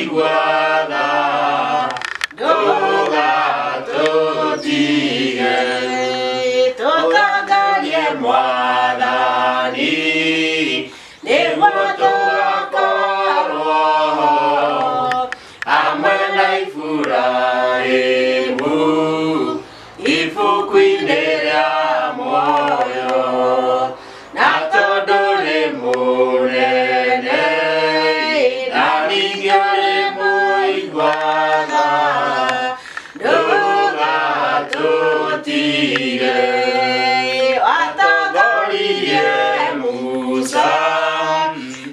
iguada Doga totige Tokagalie mwadani Newatora koro Amena ifurahimu Ifukwinera moyo Natodole munene Nanigere muigwana Doga totige Atagolie Musa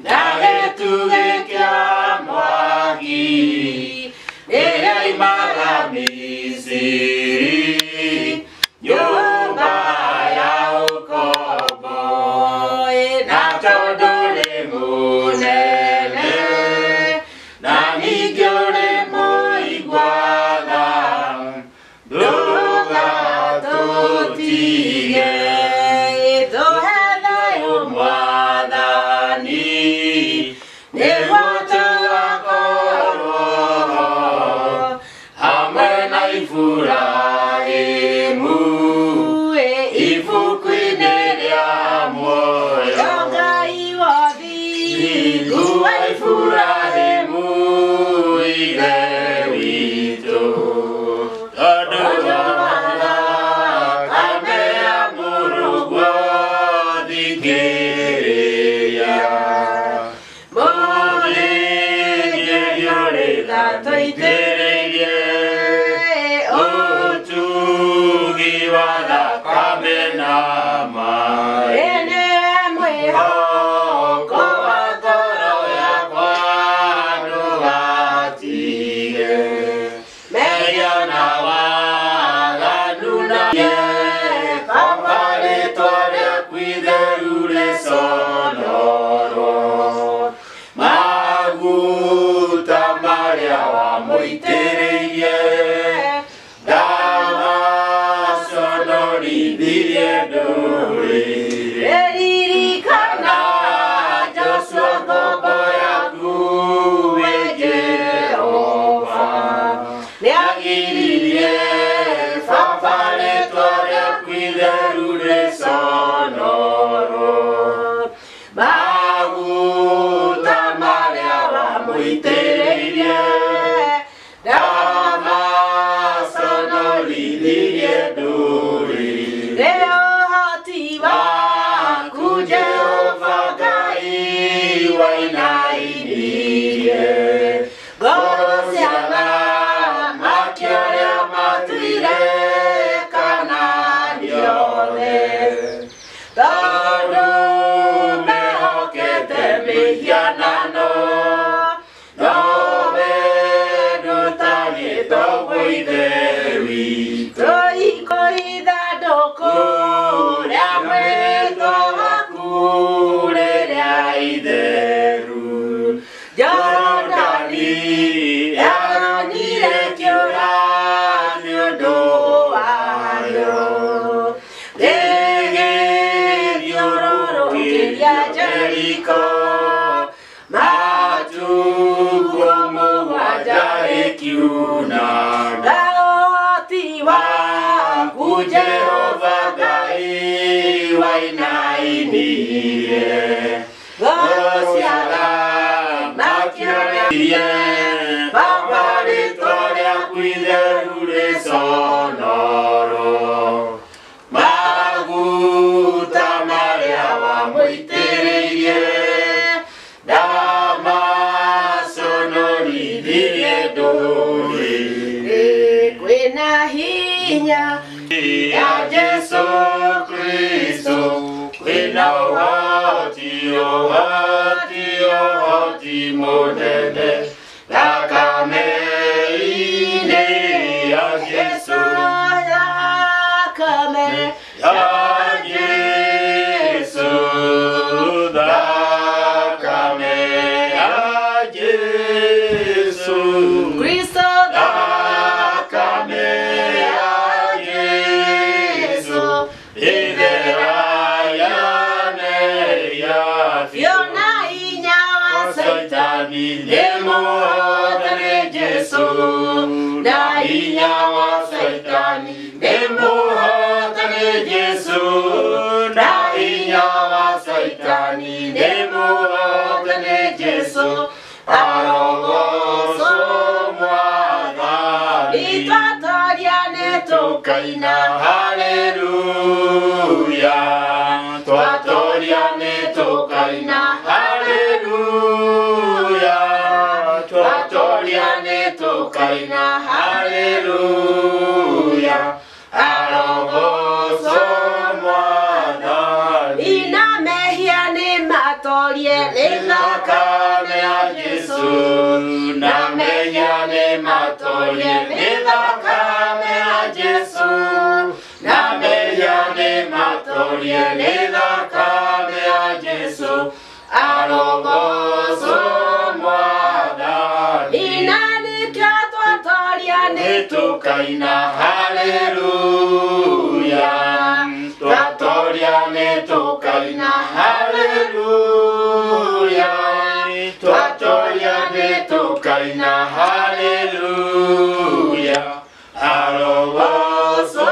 Nagetuge kia mwagi Nere imara Misiri Nyumba ya ukobo Natodole munene Nanigere muigwana Doga totige Tohela umwadani Newato akoro Hamena ifurahimu Ifukwinera moyo Yoga iwavi Lua ifurahimu Ile wito Todowana Kamea murugwa Dikereya Molege yore Dato itereye Otugi wada kamena mai Ene mweho Kowa toro ya kwano watige Meya na waga nuna ye Kapare tore kuide ure sonoro Maguta maria wa moitereye Dama sonori dirie duri Eririkana Joshua gobo ya kuwe Jehova Neagiririe Fafare tore kuide ure sonoro Maguta maria wa moitereye Dama sonori dirie duri Leo hativa Kujehova gai wainainie Gosiana makiore matuire kananione Todo mehokete mihianano No vedutani toguidewi Toikoida dokure amweto hakure reideru Jordani yaronire kioranio doario Dege diororo kiria Jericho Matu como wajare kiuna Gaotiwa Kujehova gai wainainie Gosiala makiore Papari tore akuide ure sonoro Maguta maria wa moitereye Dama sonori dirie duri Kwena hinya Ya Jesu Kristo Kwena ohati monene Nakame ine ya Jesu Nakame ya Jesu Nakame ya Jesu Kristo Nakame ya Jesu Idera ya Fiona inyawa Saitani Nemo Jesu na hinya wa Saitani nimuhotani Jesu na hinya wa Saitani nimuhotani Jesu arogoso mwathani itwatoria nitukaina haleluya twatoria nitukaina haleluya twatoria nitukaina haleluya arogoso mwathani ina mehia ni matorie ni thakame ya Jesu na mehia ni matorie ni thakame ya Jesu na mehia ni matorie ni thakame ya Jesu arogoso mwathani inanika twatoria nitukaina haleluya twatoria nitukaina haleluya twatoria nitukaina haleluya arogoso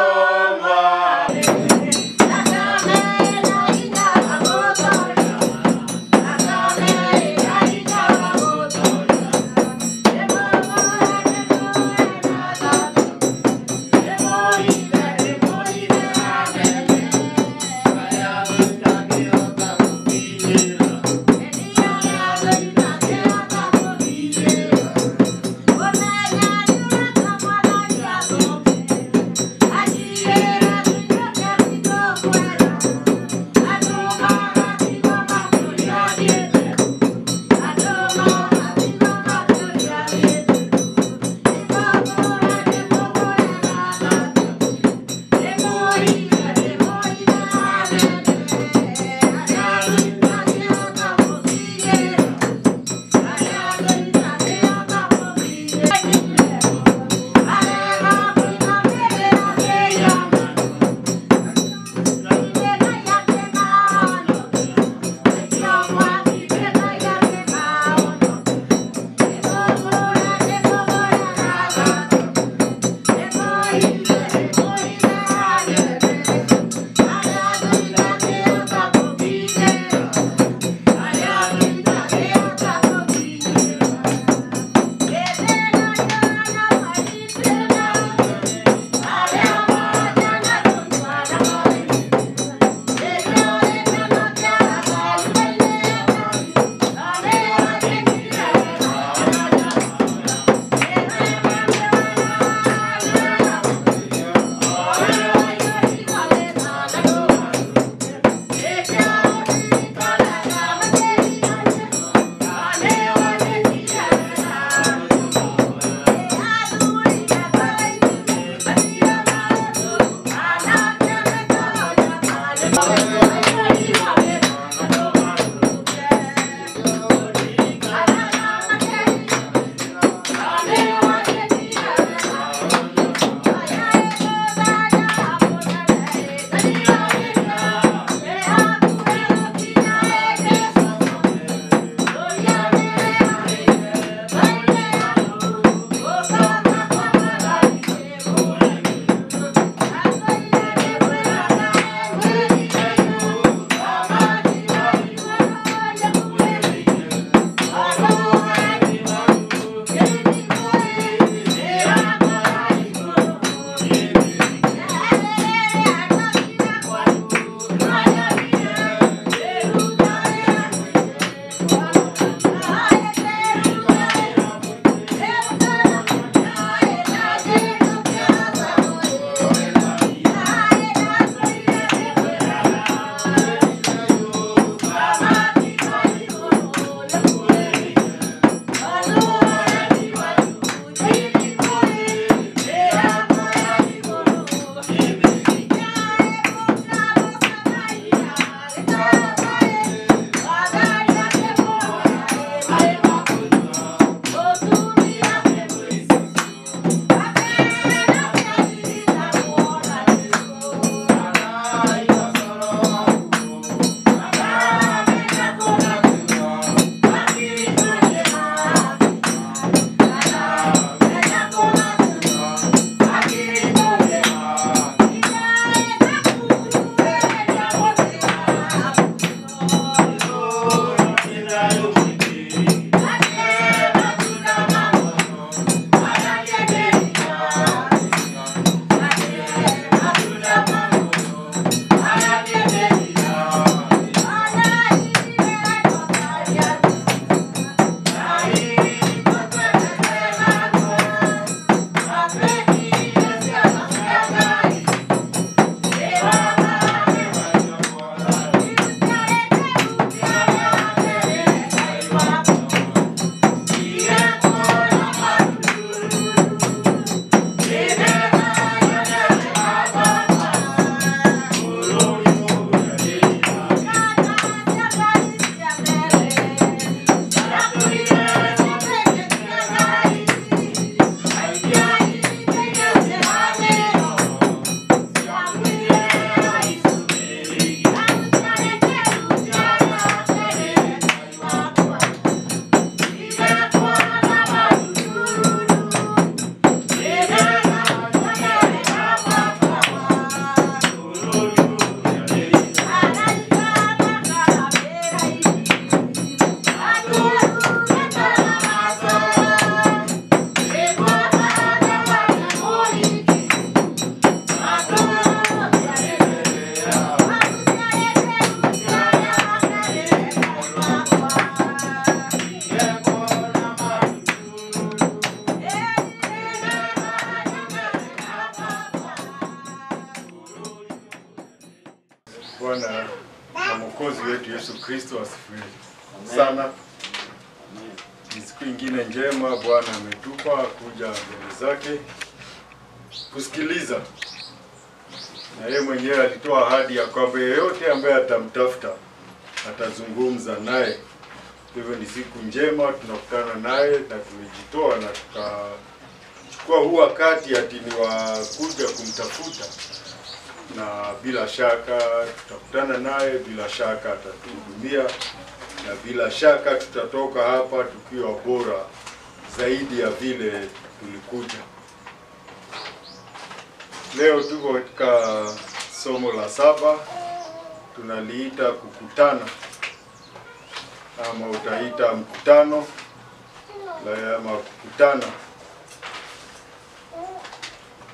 Yesu Kristo asifiwe sana. Ni siku ingine njema Bwana ametupa kuja mbele zake kusikiliza. Na yeye mwenyewe alitoa ahadi ya kwamba yeyote ambaye atamtafuta atazungumza naye. Hivyo ni siku njema tunakutana naye na tumejitoa na tukachukua huu wakati ati ni wa kuja kumtafuta. Na bila shaka tutakutana naye, bila shaka atatuhudumia, na bila shaka tutatoka hapa tukiwa bora zaidi ya vile tulikuja. Leo tuko katika somo la 7, tunaliita kukutana, ama utaita mkutano, ama kukutana.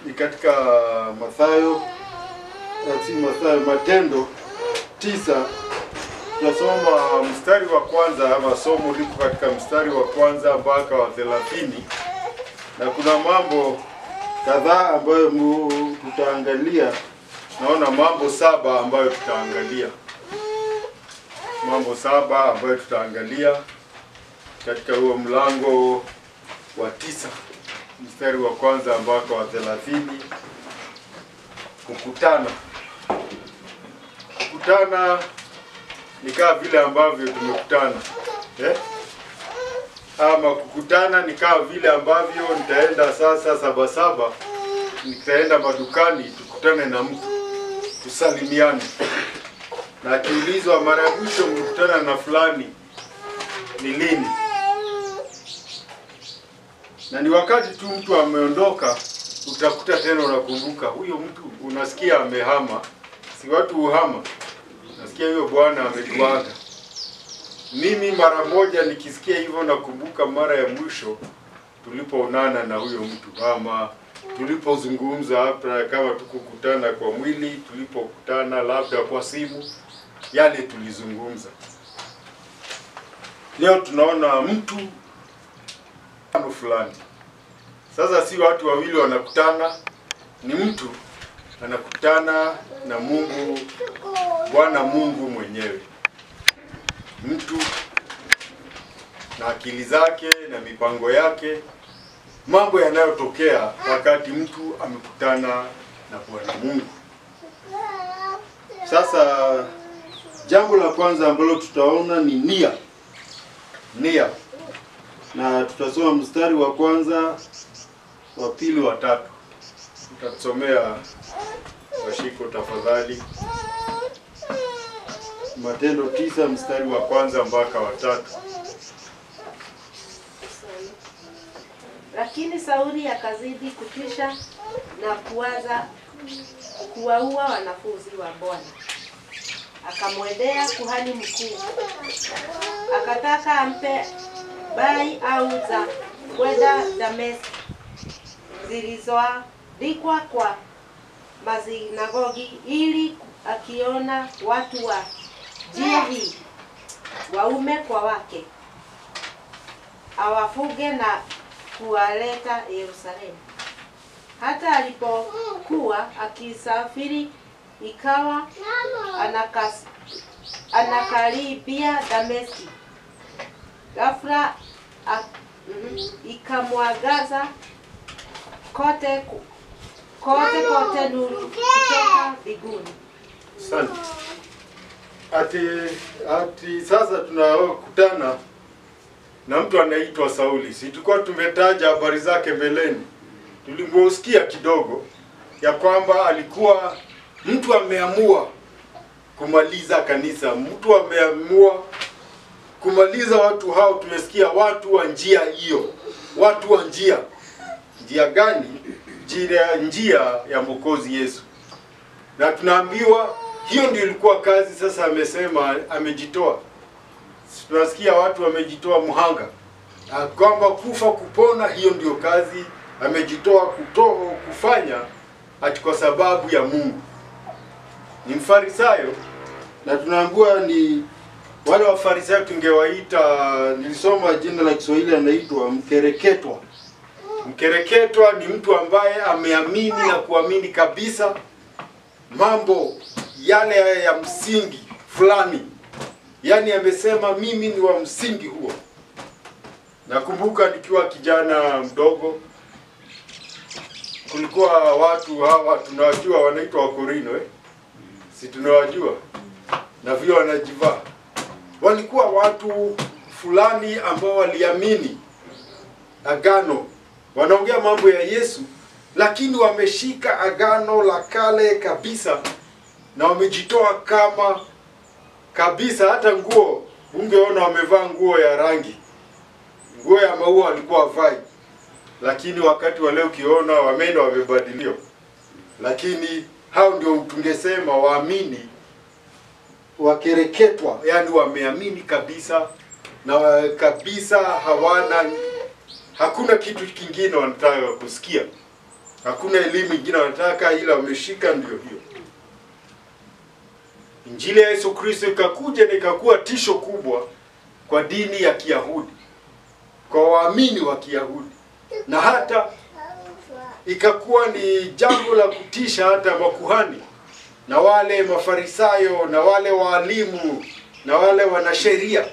Ni katika Matendo 9, tunasoma mstari wa kwanza, ama somo liko katika mstari wa kwanza mpaka wa 30, na kuna mambo kadhaa ambayo tutaangalia. Naona mambo 7 ambayo tutaangalia. Mambo 7 ambayo tutaangalia katika huo mlango wa 9, mstari wa kwanza mpaka wa 30. Kukutana. Kukutana ni kama vile ambavyo tumekutana. Ama kukutana ni kama vile ambavyo nitaenda sasa Sabasaba, nitaenda madukani tukutane na mtu, tusalimiane. Na akiulizwa mara ya mwisho mkutana na fulani ni lini? Na ni wakati tu mtu ameondoka, utakuta tena unakumbuka huyo mtu, unasikia amehama. Si watu uhama. Nasikia huyo bwana ametuaga. Mimi mara moja nikisikia hivyo nakumbuka mara ya mwisho tulipoonana na huyo mtu, ama tulipozungumza hapa, kama tukukutana kwa mwili, tulipokutana labda kwa simu, yale tulizungumza. Leo tunaona mtu fulani. Sasa si watu wawili wanakutana, ni mtu anakutana na Mungu, Bwana Mungu mwenyewe. Mtu na akili zake na mipango yake, mambo yanayotokea wakati mtu amekutana na Bwana Mungu. Sasa jambo la kwanza ambalo tutaona ni nia. Nia. Na tutasoma mstari wa kwanza, wa pili, wa 3. Tutasomea washiko tafadhali. Matendo 9 mstari wa kwanza mpaka wa 3. Lakini Sauli akazidi kutisha na kuwaza kuwaua wanafunzi wa Bwana. Akamwendea kuhani mkuu, akataka ampe bai au za kwenda Dameski zilizoandikwa kwa masinagogi, ili akiona watu wa njia hii, waume kwa wake, awafuge na kuwaleta Yerusalemu. Hata alipokuwa akisafiri, ikawa anakaribia Dameski, ghafla ikamwangaza kote nuru kutoka mbinguni. Asante. Ati sasa tunakutana na mtu anaitwa Sauli. Si tulikuwa tumetaja habari zake mbeleni. Tulimsikia kidogo ya kwamba alikuwa mtu ameamua kumaliza kanisa, mtu ameamua kumaliza watu hao. Tumesikia watu wa njia hiyo, watu wa njia. Njia gani? Njia ya Mwokozi Yesu. Na tunaambiwa hiyo ndio ilikuwa kazi. Sasa amesema amejitoa. Tunasikia watu wamejitoa mhanga, kwamba kufa kupona, hiyo ndio kazi amejitoa kufanya, ati kwa sababu ya Mungu. Ni Mfarisayo, na tunaambiwa ni wale Wafarisayo tungewaita, nilisoma jina la Kiswahili, anaitwa mkereketwa. Mkereketwa ni mtu ambaye ameamini na kuamini kabisa mambo yale ya msingi fulani Yaani amesema mimi ni wa msingi huo. Nakumbuka nikiwa kijana mdogo, kulikuwa watu hawa tunawajua wanaitwa Wakorino si tunawajua na vile wanajivaa. Walikuwa watu fulani ambao waliamini agano. Wanaongea mambo ya Yesu, lakini wameshika agano la kale kabisa na wamejitoa kama kabisa. Hata nguo ungeona wamevaa nguo ya rangi, nguo ya maua walikuwa wavai, lakini wakati wa leo ukiona wamebadilio. Lakini hao ndio tungesema waamini wakereketwa, yani wameamini kabisa na kabisa, hakuna kitu kingine wanataka kusikia, hakuna elimu nyingine wanataka, ila wameshika ndio hiyo. Injili ya Yesu Kristo ikakuja na ikakuwa tisho kubwa kwa dini ya Kiyahudi, kwa waamini wa Kiyahudi, na hata ikakuwa ni jambo la kutisha hata makuhani na wale mafarisayo na wale walimu na wale wanasheria,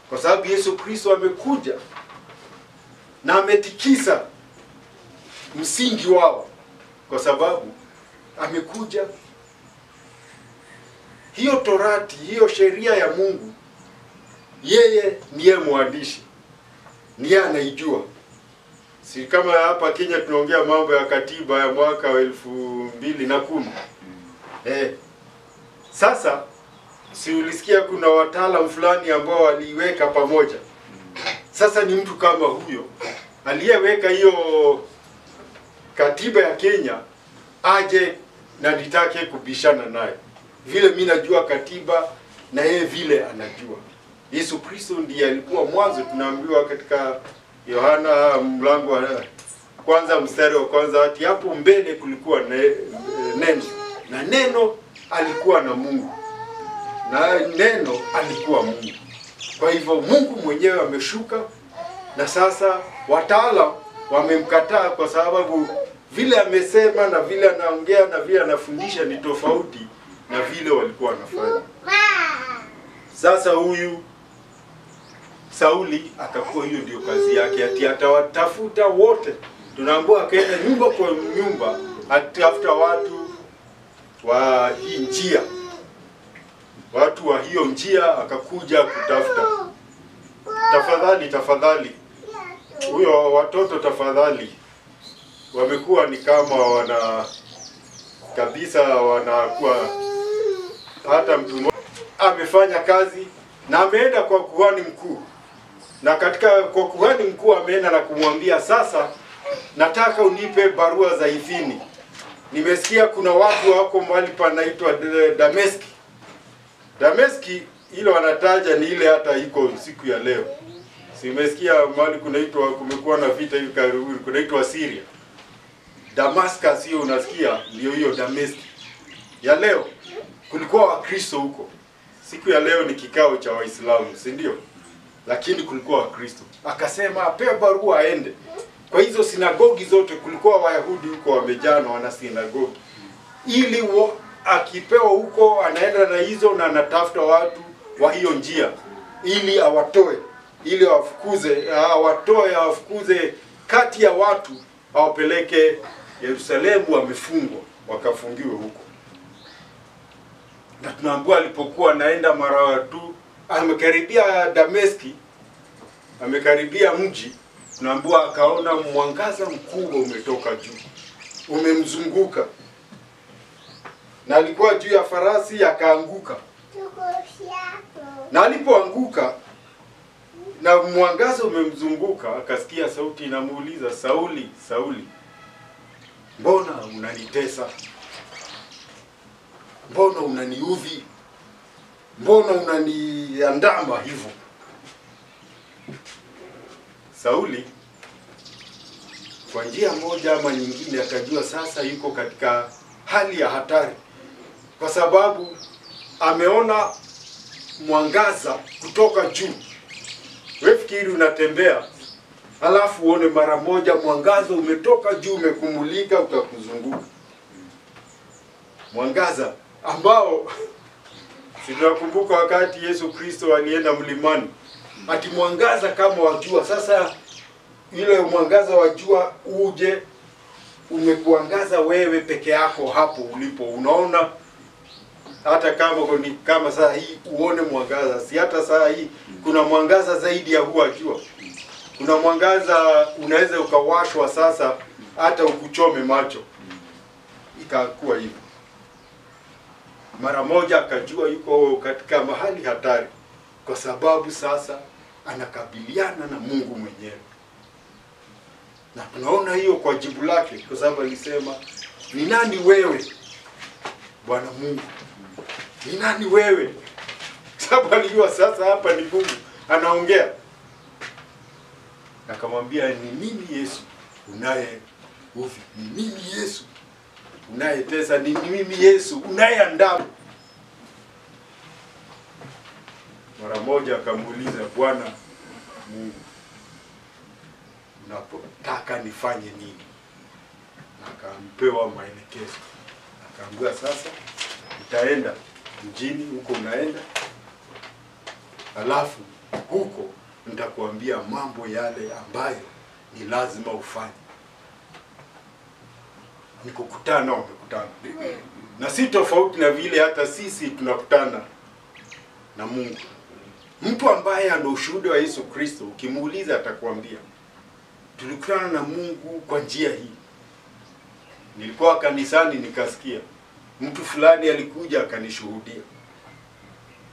kwa sababu Yesu Kristo amekuja na ametikisa msingi wao, kwa sababu amekuja. Hiyo torati, hiyo sheria ya Mungu, yeye ndiye mwandishi, ndiye anaijua. Si kama hapa Kenya tunaongea mambo ya katiba ya mwaka wa 2010. Sasa si ulisikia kuna wataalamu fulani ambao waliweka pamoja. Sasa ni mtu kama huyo aliyeweka hiyo katiba ya Kenya aje na nitake kubishana naye. Vile mimi najua katiba na yeye vile anajua. Yesu Kristo ndiye alikuwa mwanzo, tunaambiwa katika Yohana mlango wa kwanza mstari wa kwanza, ati hapo mbele kulikuwa neno, na neno alikuwa na Mungu, na neno alikuwa Mungu. Kwa hivyo Mungu mwenyewe ameshuka, na sasa wataalamu wamemkataa kwa sababu vile amesema na vile anaongea na vile anafundisha ni tofauti na vile walikuwa wanafanya. Sasa huyu Sauli akakuwa hiyo ndio kazi yake, ati atawatafuta wote. Tunaambiwa akaenda nyumba kwa nyumba atafuta watu wa hii njia, watu wa hiyo njia akakuja kutafuta. Tafadhali huyo watoto tafadhali, wamekuwa ni kama wanakuwa hata mtu mmoja amefanya kazi na ameenda kwa kuhani mkuu, na katika kwa kuhani mkuu ameenda na kumwambia, sasa nataka unipe barua za idhini. Nimesikia kuna watu wako mahali panaitwa Dameski. Dameski ile wanataja ni ile hata iko siku ya leo. Simesikia mahali kunaitwa, kumekuwa na vita hivi karibuni, kunaitwa Syria. Damascus hiyo unasikia ndio hiyo Dameski. Ya leo kulikuwa Wakristo huko. Siku ya leo ni kikao cha Waislamu, si ndio? Lakini kulikuwa Wakristo. Akasema apewe barua aende. Kwa hizo sinagogi zote kulikuwa Wayahudi huko wamejaa na wana sinagogi. Ili akipewa huko anaenda na hizo na anatafuta watu wa hiyo njia ili awatoe, ili awafukuze kati ya watu, awapeleke Yerusalemu wamefungwa, wakafungiwe huko. Na tunaambiwa alipokuwa anaenda mara tu amekaribia Dameski, amekaribia mji, tunaambiwa akaona mwangaza mkubwa umetoka juu, umemzunguka, na alikuwa juu ya farasi, akaanguka. Na alipoanguka na mwangaza umemzunguka, akasikia sauti inamuuliza, Sauli, Sauli, mbona unanitesa? Mbona unaniudhi? Mbona unaniandama hivyo? Sauli kwa njia moja ama nyingine akajua sasa yuko katika hali ya hatari, kwa sababu ameona mwangaza kutoka juu. Wewe fikiri unatembea alafu uone mara moja mwangaza umetoka juu umekumulika ukakuzunguka. Mwangaza ambao Tunakumbuka wakati Yesu Kristo alienda mlimani, ati mwangaza kama wa jua. Sasa ile mwangaza wa jua uje umekuangaza wewe peke yako hapo ulipo. Unaona hata kama saa hii uone mwangaza, si hata saa hii kuna mwangaza zaidi ya huwa jua. Kuna mwangaza unaweza ukawashwa sasa hata ukuchome macho. Ikakuwa hivyo. Mara moja akajua yuko katika mahali hatari, kwa sababu sasa anakabiliana na Mungu mwenyewe. Na tunaona hiyo kwa jibu lake, kwa sababu alisema, ni nani wewe Bwana Mungu? Ni nani wewe? Sababu alijua sasa hapa ni Mungu anaongea. Akamwambia, ni mimi Yesu unaye uvi, ni mimi Yesu unayetesa, ni mimi Yesu unayeandaa. Mara moja akamuuliza, Bwana Mungu, unapotaka nifanye nini? Akampewa maelekezo. Akaambiwa, sasa utaenda mjini huko unaenda, alafu huko nitakuambia mambo yale ambayo ni lazima ufanye. Ni kukutana, wamekutana. Na si tofauti na vile hata sisi tunakutana na Mungu. Mtu ambaye ana ushuhuda wa Yesu Kristo, ukimuuliza atakwambia, tulikutana na Mungu kwa njia hii. Nilikuwa kanisani nikasikia mtu fulani alikuja akanishuhudia.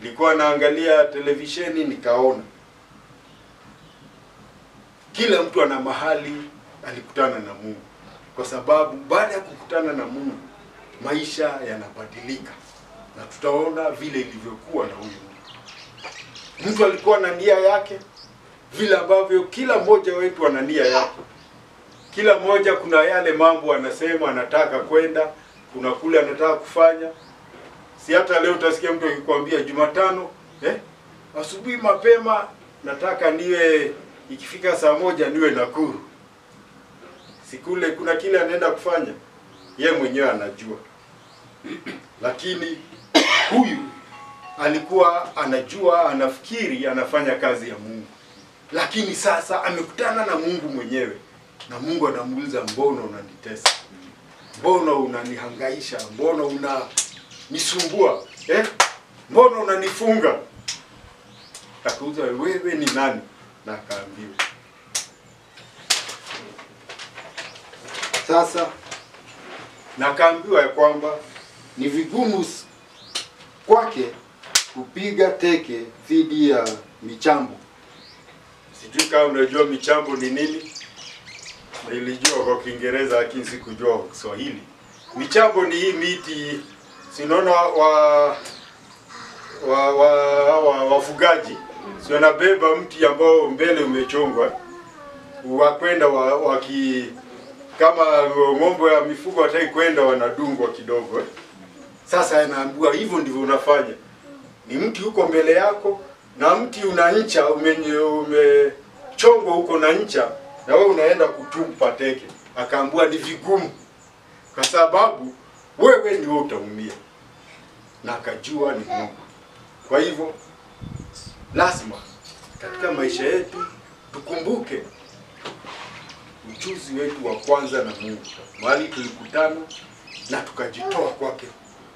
Nilikuwa naangalia televisheni nikaona. Kila mtu ana mahali alikutana na Mungu. Kwa sababu baada ya kukutana na Mungu, maisha yanabadilika. Na tutaona vile ilivyokuwa na huyu mtu. Mtu alikuwa na nia yake, vile ambavyo kila mmoja wetu ana nia yake. Kila mmoja kuna yale mambo anasema anataka kwenda, kuna kule anataka kufanya. Si hata leo utasikia mtu akikwambia Jumatano, asubuhi mapema nataka niwe, ikifika saa 1 niwe Nakuru. Sikule kuna kile anaenda kufanya, ye mwenyewe anajua. Lakini huyu alikuwa anajua, anafikiri anafanya kazi ya Mungu. Lakini sasa amekutana na Mungu mwenyewe. Na Mungu anamuuliza, mbona unanitesa? Mbona unanihangaisha? Mbona unanisumbua? Mbona unanifunga? Akauliza, wewe ni nani? Na akaambiwa. Sasa na akaambiwa ya kwamba ni vigumu kwake kupiga teke dhidi ya michambo. Sijui kama unajua michambo ni nini? Nilijua kwa Kiingereza lakini sikujua kwa Kiswahili. Michambo ni hii miti, sinaona wafugaji. Si wanabeba mti ambao mbele umechongwa. Wakwenda kama ng'ombe ya mifugo wataki kwenda wanadungwa kidogo. Sasa anaambiwa hivyo ndivyo unafanya. Ni mti huko mbele yako na mti una ncha umechongwa huko na ncha, na wewe unaenda kutupa teke. Akaambiwa ni vigumu kwa sababu wewe ndio utaumia. Na akajua ni Mungu. Kwa hivyo lazima katika maisha yetu tukumbuke ujuzi wetu wa kwanza na Mungu. Mahali tulikutana na tukajitoa kwake.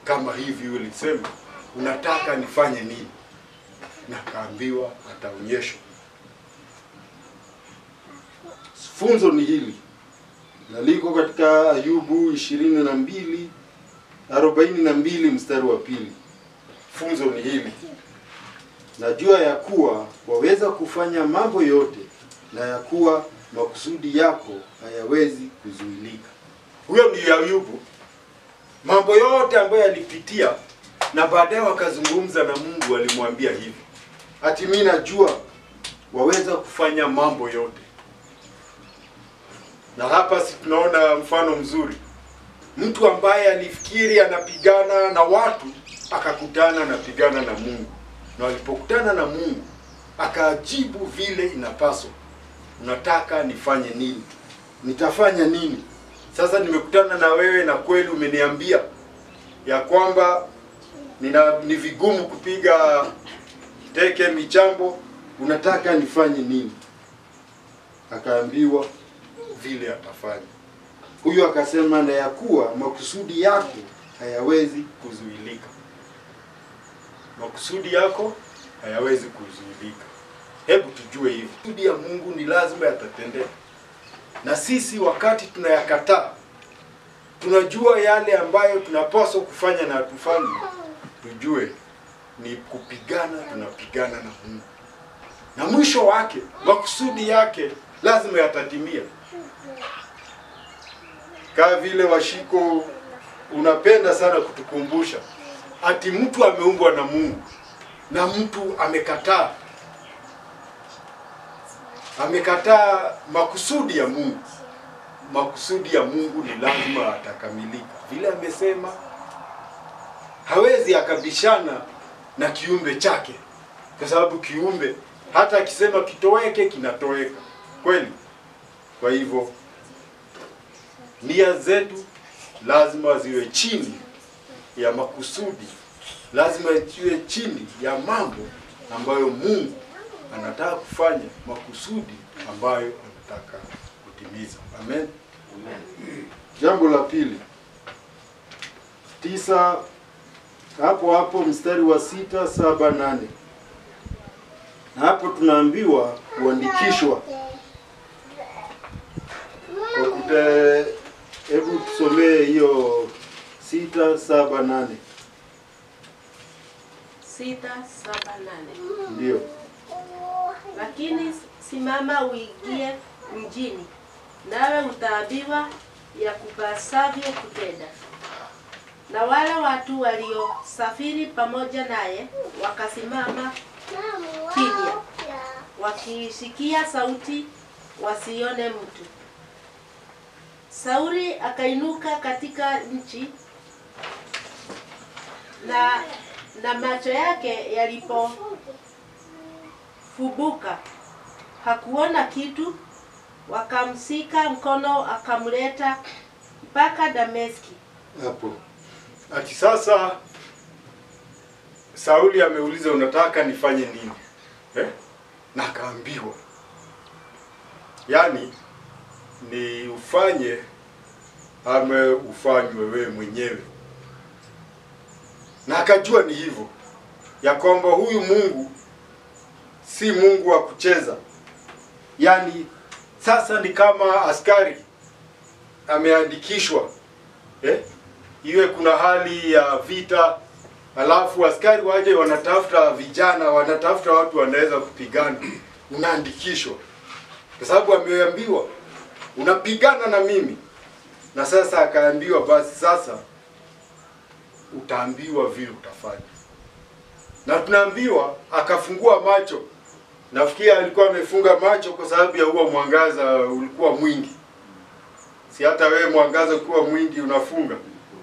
Kama hivi ulisema, unataka nifanye nini? Na kaambiwa ataonyeshwa. Funzo ni hili. Na liko katika Ayubu 22:42 mstari wa 2. Funzo ni hili. Najua ya kuwa waweza kufanya mambo yote, na ya kuwa makusudi yako hayawezi kuzuilika. Huyo ni Ayubu. Mambo yote ambayo alipitia, na baadaye wakazungumza na Mungu, alimwambia hivi, ati mimi najua waweza kufanya mambo yote. Na hapa si tunaona mfano mzuri. Mtu ambaye alifikiri anapigana na watu, akakutana anapigana na Mungu. Na walipokutana na Mungu, akajibu vile inapaswa. Unataka nifanye nini? Nitafanya nini? Sasa nimekutana na wewe na kweli umeniambia ya kwamba ni vigumu kupiga teke michambo, unataka nifanye nini? Akaambiwa vile atafanya. Huyo akasema na ya kuwa makusudi yako hayawezi kuzuilika. Makusudi yako hayawezi kuzuilika. Hebu tujue hivi. Makusudi ya Mungu ni lazima yatatendeka. Na sisi wakati tunayakataa, tunajua yale ambayo tunapaswa kufanya na hatufanyi, tujue ni kupigana, tunapigana na Mungu. Na mwisho wake, makusudi yake lazima yatatimia. Kama vile Washiko unapenda sana kutukumbusha, ati mtu ameumbwa na Mungu na mtu amekataa. Amekataa makusudi ya Mungu. Makusudi ya Mungu ni lazima atakamilika. Vile amesema, hawezi akabishana na kiumbe chake. Kwa sababu kiumbe hata akisema kitoweke kinatoweka. Kweli? Kwa hivyo nia zetu lazima ziwe chini ya makusudi. Lazima ziwe chini ya mambo ambayo Mungu anataka kufanya, makusudi ambayo anataka kutimiza. Amen. Amen. Jambo la pili. 9 hapo mstari wa 6, 7, 8. Na hapo tunaambiwa kuandikishwa. Hebu tusomee hiyo 6, 7, 8. 6, 7, 8. Ndio. Lakini simama uingie mjini, nawe utaambiwa ya kupasavyo kutenda. Na wale watu waliosafiri pamoja naye wakasimama kimya, wakisikia sauti, wasione mtu. Sauli akainuka katika nchi, na macho yake yalipofubuka hakuona kitu. Wakamsika mkono akamleta mpaka Dameski. Hapo ati sasa Sauli ameuliza, unataka nifanye nini? Na akaambiwa, yani ni ufanye ame ufanywe wewe mwenyewe. Na akajua ni hivyo, ya kwamba huyu Mungu si Mungu wa kucheza. Yani sasa ni kama askari ameandikishwa, iwe kuna hali ya vita, alafu askari waje wanatafuta vijana, wanatafuta watu wanaweza kupigana, unaandikishwa. Kwa sababu ameambiwa unapigana na mimi. Na sasa akaambiwa basi sasa utaambiwa vile utafanya. Na tunaambiwa akafungua macho. Nafikiri alikuwa amefunga macho kwa sababu ya huo mwangaza ulikuwa mwingi. Si hata wewe mwangaza ukiwa mwingi unafunga.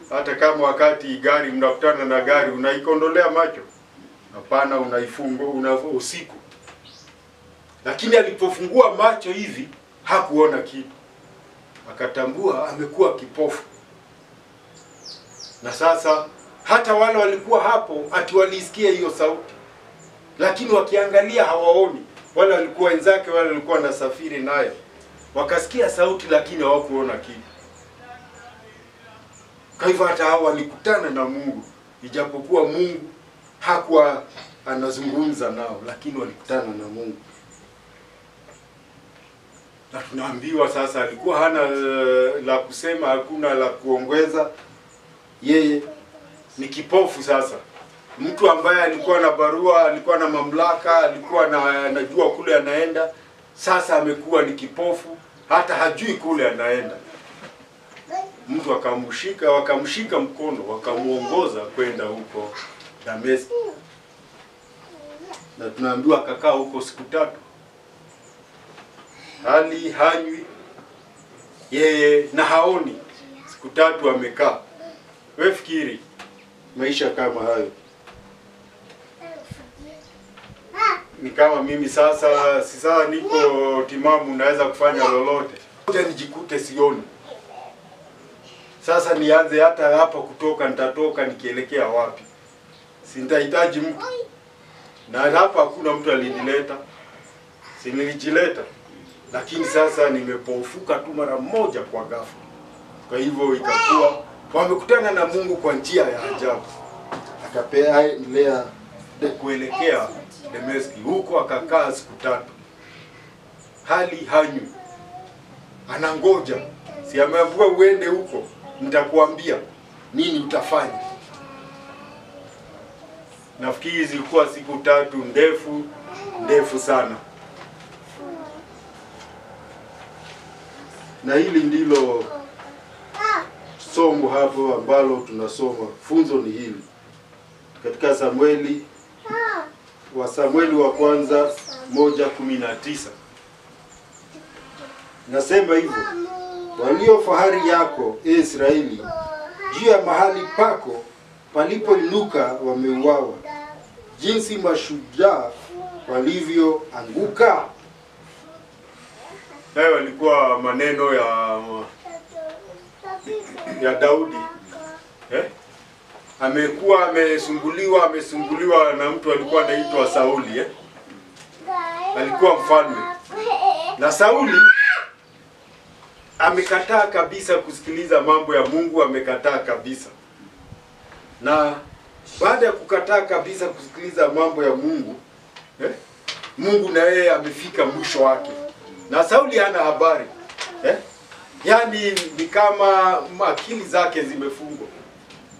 Hata kama wakati gari mnakutana na gari unaikondolea macho. Hapana, unaifunga usiku. Lakini alipofungua macho hivi hakuona kitu. Akatambua amekuwa kipofu. Na sasa hata wale walikuwa hapo ati walisikia hiyo sauti, lakini wakiangalia hawaoni. Wale walikuwa wenzake, wale walikuwa nasafiri naye, wakasikia sauti lakini hawakuona kitu. Kwa hivyo hata hao walikutana na Mungu, ijapokuwa Mungu hakuwa anazungumza nao, lakini walikutana na Mungu. Na tunaambiwa sasa alikuwa hana la kusema, hakuna la kuongeza. Yeye ni kipofu sasa. Mtu ambaye alikuwa na barua, alikuwa na mamlaka, alikuwa anajua kule anaenda, sasa amekuwa ni kipofu, hata hajui kule anaenda. Mtu wakamshika mkono, wakamuongoza kwenda huko Dameski. Na tunaambiwa akakaa huko siku 3. Hali hanywi yeye na haoni. Siku 3 amekaa. Wewe fikiri maisha kama hayo. Ni kama mimi sasa, si sawa niko timamu naweza kufanya lolote. Ngoja nijikute sioni. Sasa nianze hata hapa kutoka, nitatoka nikielekea wapi? sitahitaji mtu. Na hapa hakuna mtu alinileta. Si nilijileta. Lakini sasa nimepofuka tu mara moja kwa ghafla. Kwa hivyo ikakuwa wamekutana na Mungu kwa njia ya ajabu. Akapea Lea kuelekea Dameski. Huko akakaa siku 3. Hali hanywi. Anangoja. Si ameambiwa uende huko, nitakuambia nini utafanya. Nafikiri zilikuwa siku 3 ndefu sana. Na hili ndilo somo hapo ambalo tunasoma. Funzo ni hili. Katika Samueli wa kwanza 1:19. Nasema hivyo, walio fahari yako, Israeli, juu ya mahali pako palipoinuka wameuawa. Jinsi mashujaa walivyoanguka. Hayo walikuwa maneno ya Daudi. Amekuwa amesumbuliwa na mtu alikuwa anaitwa Sauli. Alikuwa mfalme. Na Sauli amekataa kabisa kusikiliza mambo ya Mungu, amekataa kabisa. Na baada ya kukataa kabisa kusikiliza mambo ya Mungu, Mungu na yeye amefika mwisho wake. Na Sauli hana habari. Yaani ni kama akili zake zimefungwa.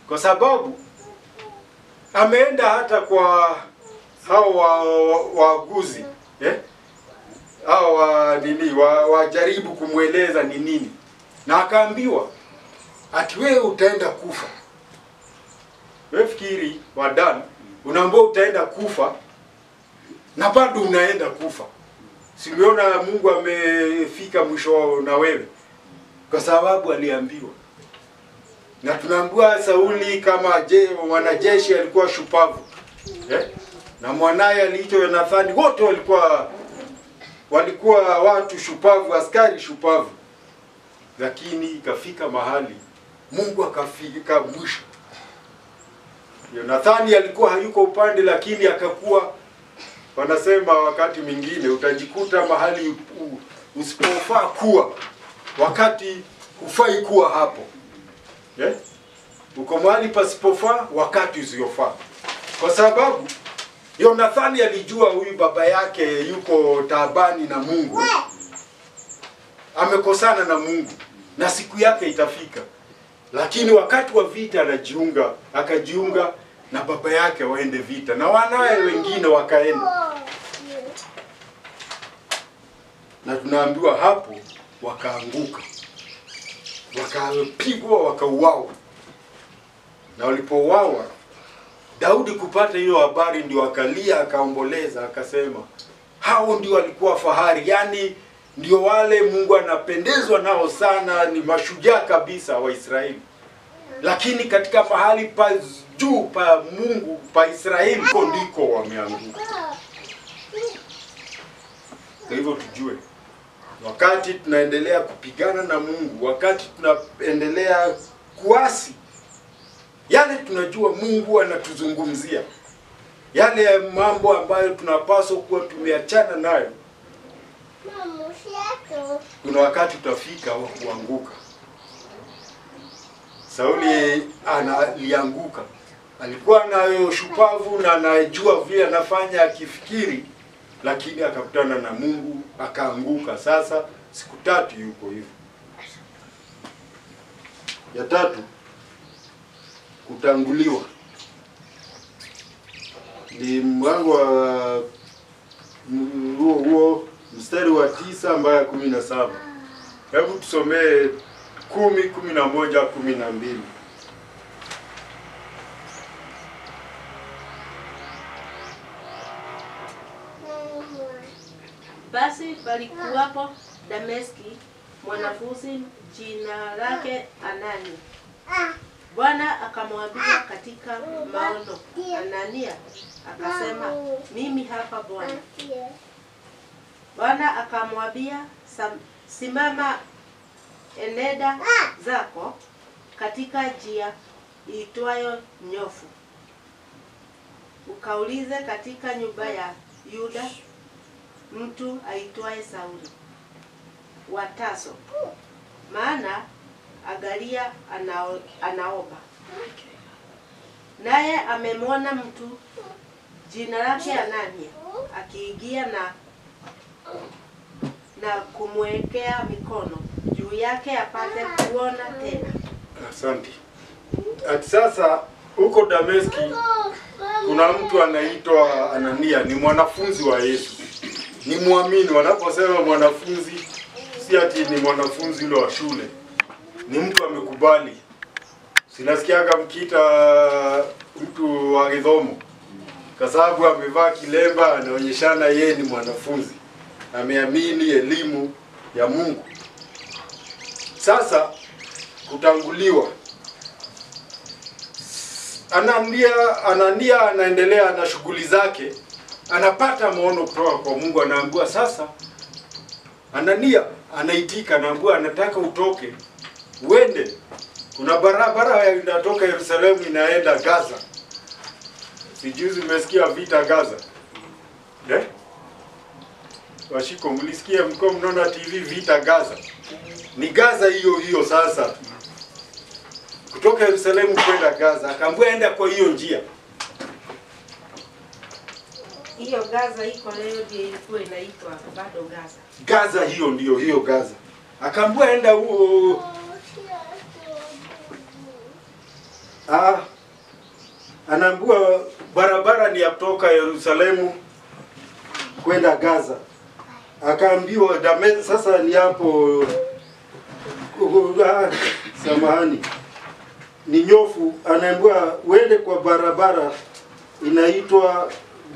Kwa sababu ameenda hata kwa hao waaguzi, hao wajaribu kumweleza ni nini. Na akaambiwa ati wewe utaenda kufa. Wewe fikiri wadan, unaambiwa utaenda kufa na bado unaenda kufa. Simeona Mungu amefika mwisho na wewe. Kwa sababu aliambiwa. Na tunaambiwa Sauli kama mwanajeshi alikuwa shupavu. Na mwanaye aliitwa Yonathani, wote walikuwa watu shupavu, askari shupavu. Lakini ikafika mahali Mungu akafika mwisho. Yonathani alikuwa hayuko upande, lakini akakuwa, wanasema wakati mwingine utajikuta mahali usipofaa kuwa, wakati hufai kuwa hapo. Uko mahali pasipofaa wakati usiofaa. Kwa sababu Yonathani alijua huyu baba yake yuko taabani na Mungu. Amekosana na Mungu na siku yake itafika. Lakini wakati wa vita akajiunga na baba yake waende vita, na wanae wengine wakaenda. Na tunaambiwa hapo wakaanguka. Wakapigwa, wakauawa. Na walipouawa, Daudi kupata hiyo habari ndio akalia, akaomboleza, akasema hao ndio walikuwa fahari, yani ndio wale Mungu anapendezwa nao sana, ni mashujaa kabisa wa Israeli. Lakini katika mahali pa juu pa Mungu pa Israeli ndiko wameanguka. Kwa hivyo tujue, wakati tunaendelea kupigana na Mungu, wakati tunaendelea kuasi, yale tunajua Mungu anatuzungumzia, yale mambo ambayo tunapaswa kuwa tumeachana nayo, kuna wakati tutafika wa kuanguka. Sauli alianguka. Alikuwa nayo shupavu na anajua vile anafanya akifikiri, lakini akakutana na Mungu akaanguka. Sasa siku 3 yuko hivyo. Ya 3, kutanguliwa. Ni mwanzo wa huo mstari wa 9 mpaka 17. Hebu tusomee 10, 11, 12. Basi palikuwapo Dameski mwanafunzi jina lake Anania. Bwana akamwambia katika maono, Anania. Akasema, mimi hapa Bwana. Bwana akamwambia, simama, enenda zako katika njia iitwayo Nyofu. ukaulize katika nyumba ya Yuda mtu aitwaye Sauli wa Tarso, maana angalia anaomba. Naye amemwona mtu jina lake Anania akiingia na kumwekea mikono juu yake apate kuona tena. Asante. Ati sasa huko Dameski kuna mtu anaitwa Anania, ni mwanafunzi wa Yesu. Ni muamini. Wanaposema mwanafunzi, si ati ni mwanafunzi ule wa shule. Ni mtu amekubali. Sinasikiaga mkiita mtu wa Githomo, kwa sababu amevaa kilemba, anaonyeshana yeye ni mwanafunzi. Ameamini elimu ya Mungu. Sasa kutanguliwa, Anania anaendelea na shughuli zake, anapata maono kutoka kwa Mungu. Anaambiwa sasa, Anania anaitika, anaambiwa anataka utoke uende, kuna barabara inatoka Yerusalemu inaenda Gaza. Sijuzi umesikia vita Gaza? Washiko, mlisikia mko mnaona TV vita Gaza? Ni Gaza hiyo sasa. Kutoka Yerusalemu kwenda Gaza, akaambiwa enda kwa hiyo njia. Hiyo Gaza iko leo ndio ilikuwa inaitwa bado Gaza. Gaza hiyo ndio hiyo Gaza. Akaambiwa enda huo. Anaambiwa barabara ni ya kutoka Yerusalemu kwenda Gaza. Akaambiwa Dameski, sasa ni hapo samahani, ni nyofu. Anaambiwa uende kwa barabara inaitwa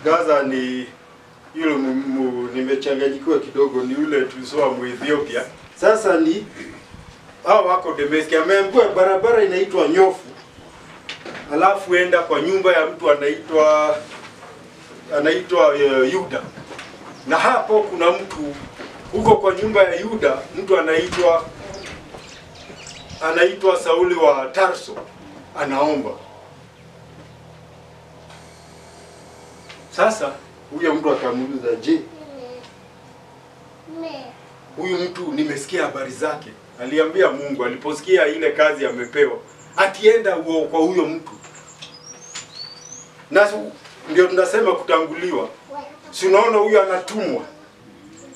Gaza. Ni yule nimechanganyikiwa kidogo, ni yule tulisoma mu Ethiopia. Sasa ni hao wako Dameski. Ameambiwa barabara inaitwa nyofu, alafu enda kwa nyumba ya mtu anaitwa Yuda. Na hapo kuna mtu huko kwa nyumba ya Yuda, mtu anaitwa Sauli wa Tarso, anaomba. Sasa huyo mtu akamuuliza, je, huyu mtu nimesikia habari zake? Aliambia Mungu aliposikia ile kazi amepewa, atienda kwa huyo mtu. Na ndio tunasema kutanguliwa. Si unaona huyu anatumwa,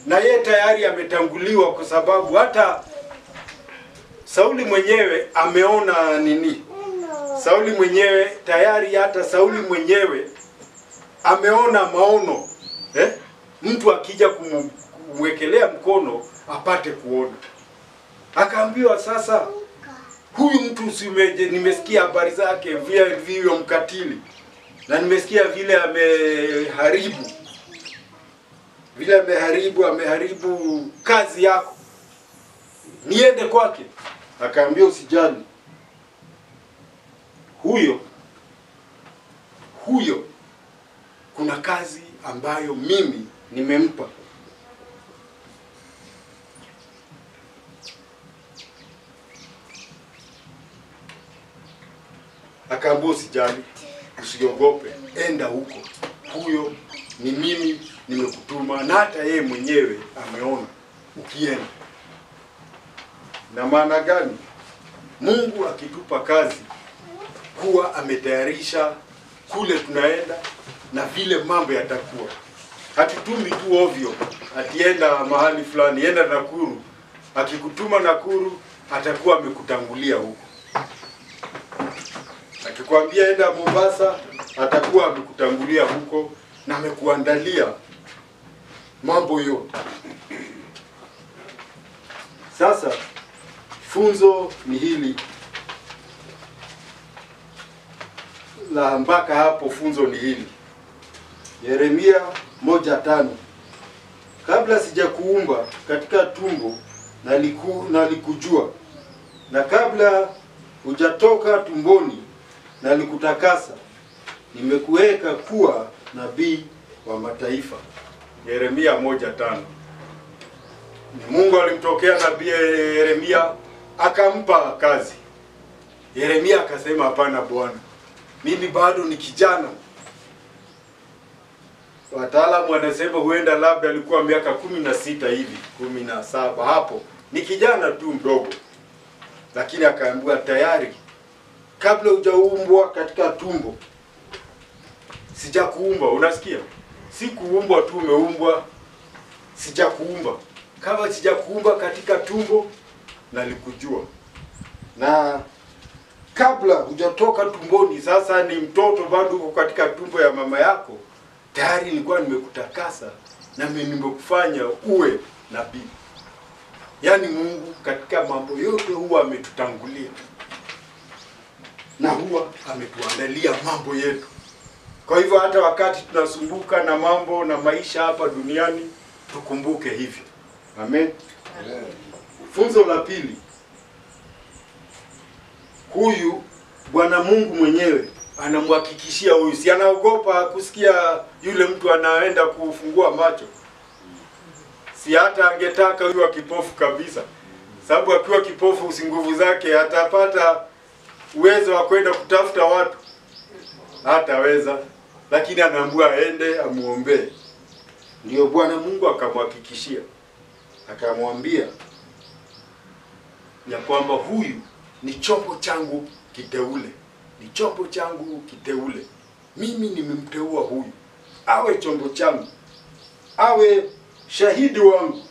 na yeye tayari ametanguliwa, kwa sababu hata Sauli mwenyewe ameona nini? Sauli mwenyewe tayari, hata Sauli mwenyewe ameona maono. Mtu akija kumwekelea mkono apate kuona. Akaambiwa sasa, huyu mtu nimesikia habari zake vile mkatili, na nimesikia vile ameharibu kazi yako, niende kwake. Akaambia usijali, huyo kuna kazi ambayo mimi nimempa. Akaambia usijali, usiogope, enda huko. Huyo ni mimi nimekutuma, na hata yeye mwenyewe ameona ukienda. Na maana gani? Mungu akitupa kazi, kuwa ametayarisha kule tunaenda na vile mambo yatakuwa. Hatutumi tu ovyo, atienda mahali fulani, enda Nakuru. Akikutuma Nakuru, atakuwa amekutangulia huko. Akikwambia enda Mombasa, atakuwa amekutangulia huko na amekuandalia mambo yote. Sasa funzo ni hili la mpaka hapo. Funzo ni hili, Yeremia 1:5, kabla sijakuumba katika tumbo nalikujua, na kabla hujatoka tumboni nalikutakasa, nimekuweka kuwa nabii wa mataifa. Yeremia 1:5. Ni Mungu alimtokea nabii Yeremia akampa kazi. Yeremia akasema, hapana Bwana, mimi bado ni kijana, wataalamu wanasema huenda labda alikuwa miaka 16 hivi, 17 hapo. Ni kijana tu mdogo. Lakini akaambiwa tayari kabla hujaumbwa katika tumbo sijakuumba. Unasikia? Si kuumbwa tu umeumbwa, sijakuumba. Kama sijakuumba katika tumbo nalikujua. Na kabla hujatoka tumboni, sasa ni mtoto bado uko katika tumbo ya mama yako, tayari nilikuwa nimekutakasa na nimekufanya uwe nabii. Yaani Mungu katika mambo yote huwa ametutangulia na huwa ametuandalia mambo yetu. Kwa hivyo hata wakati tunasumbuka na mambo na maisha hapa duniani, tukumbuke hivyo. Amen. Amen. Funzo la pili. Huyu Bwana Mungu mwenyewe anamhakikishia huyu, si anaogopa kusikia yule mtu anaenda kufungua macho. Si hata angetaka huyu kipofu kabisa. Sababu akiwa kipofu usinguvu zake atapata uwezo wa kwenda kutafuta watu. Hataweza. Lakini anaambiwa aende amuombee. Ndio Bwana Mungu akamhakikishia. Akamwambia ya kwamba huyu ni chombo changu kiteule. Ni chombo changu kiteule. Mimi nimemteua huyu awe chombo changu, awe shahidi wangu,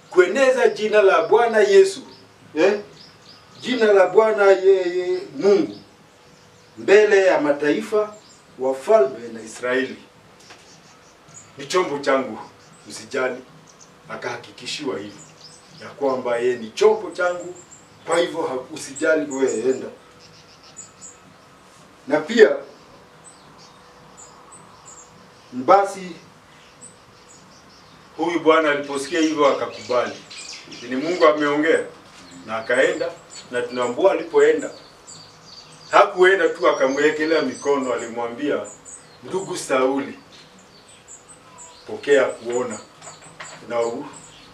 kueneza jina la Bwana Yesu, jina la Bwana Mungu mbele ya mataifa, wafalme na Israeli. Ni chombo changu, usijali. Akahakikishiwa hivi ya kwamba yeye ni chombo changu, kwa hivyo usijali, wewe enda. Na pia basi huyu bwana aliposikia hivyo akakubali. Ni Mungu ameongea na akaenda, na tunaambua alipoenda hakuenda tu akamwekelea mikono, alimwambia ndugu Sauli, pokea kuona. Na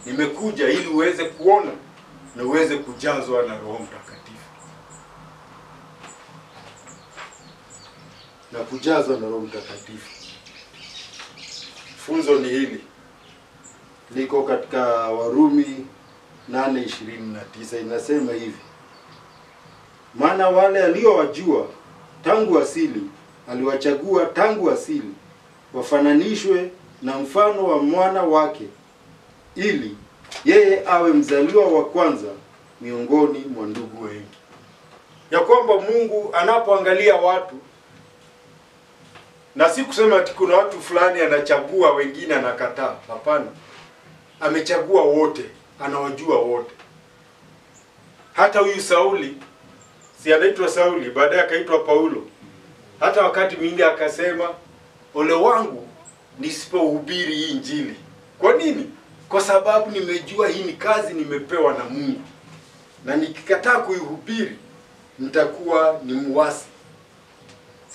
nimekuja ili uweze kuona na uweze kujazwa na Roho Mtakatifu. Na kujazwa na Roho Mtakatifu. Funzo ni hili. Liko katika Warumi 8:29, inasema hivi: maana wale aliowajua tangu asili aliwachagua tangu asili wafananishwe na mfano wa mwana wake, ili yeye awe mzaliwa wa kwanza miongoni mwa ndugu wengi. Ya kwamba Mungu anapoangalia watu, na si kusema ati kuna watu fulani anachagua wengine anakataa. Hapana. Amechagua wote, anawajua wote. Hata huyu Sauli, si anaitwa Sauli, baadaye akaitwa Paulo. Hata wakati mwingine akasema, ole wangu nisipohubiri hii Injili. Kwa nini? Kwa sababu nimejua hii ni kazi nimepewa na Mungu. Na nikikataa kuihubiri nitakuwa ni muasi.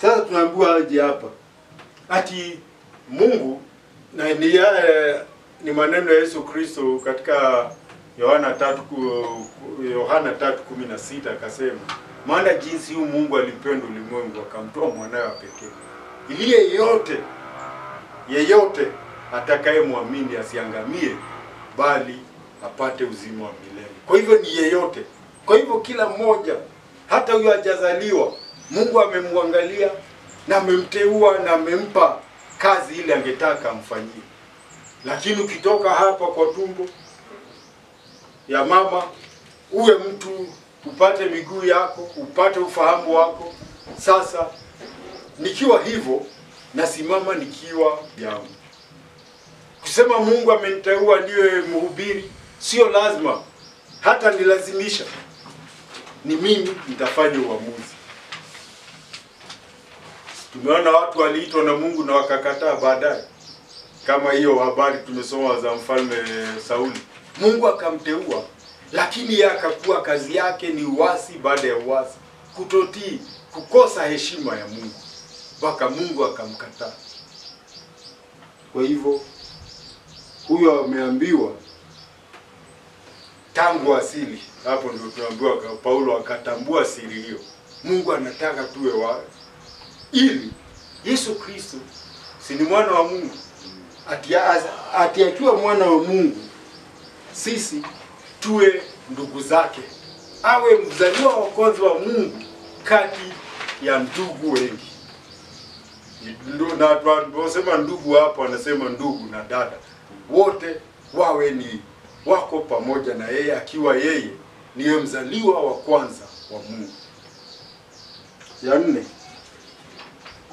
Sasa tunaambiwa aje hapa? Ati Mungu, ni maneno ya Yesu Kristo katika Yohana 3:16 akasema, maana jinsi huu Mungu alipenda ulimwengu akamtoa mwanawe pekee, ili yeyote atakayemwamini asiangamie bali apate uzima wa milele. Kwa hivyo ni yeyote. Kwa hivyo kila mmoja, hata huyo hajazaliwa, Mungu amemwangalia na amemteua na amempa kazi ile angetaka amfanyie. Lakini ukitoka hapa kwa tumbo ya mama, uwe mtu, upate miguu yako, upate ufahamu wako. Sasa nikiwa hivyo nasimama nikiwa yangu. Kusema Mungu ameniteua niwe mhubiri sio lazima, hata nilazimisha. Ni mimi nitafanya uamuzi. Tumeona watu waliitwa na Mungu na wakakataa baadaye. Kama hiyo habari tumesoma za mfalme Sauli. Mungu akamteua, lakini yeye akakuwa kazi yake ni uasi baada ya uasi, kutotii, kukosa heshima ya Mungu, mpaka Mungu akamkataa. Kwa hivyo huyo ameambiwa tangu asili. Hapo ndio tunaambiwa Paulo akatambua siri hiyo. Mungu anataka tuwe ili Yesu Kristo si ni mwana wa Mungu? Ati akiwa mwana wa Mungu, sisi tuwe ndugu zake, awe mzaliwa wa kwanza wa Mungu kati ya ndugu wengi. Na tunasema ndugu hapa, wanasema ndugu na dada, wote wawe ni wako pamoja na yeye, akiwa yeye niye mzaliwa wa kwanza wa Mungu. Ya 4,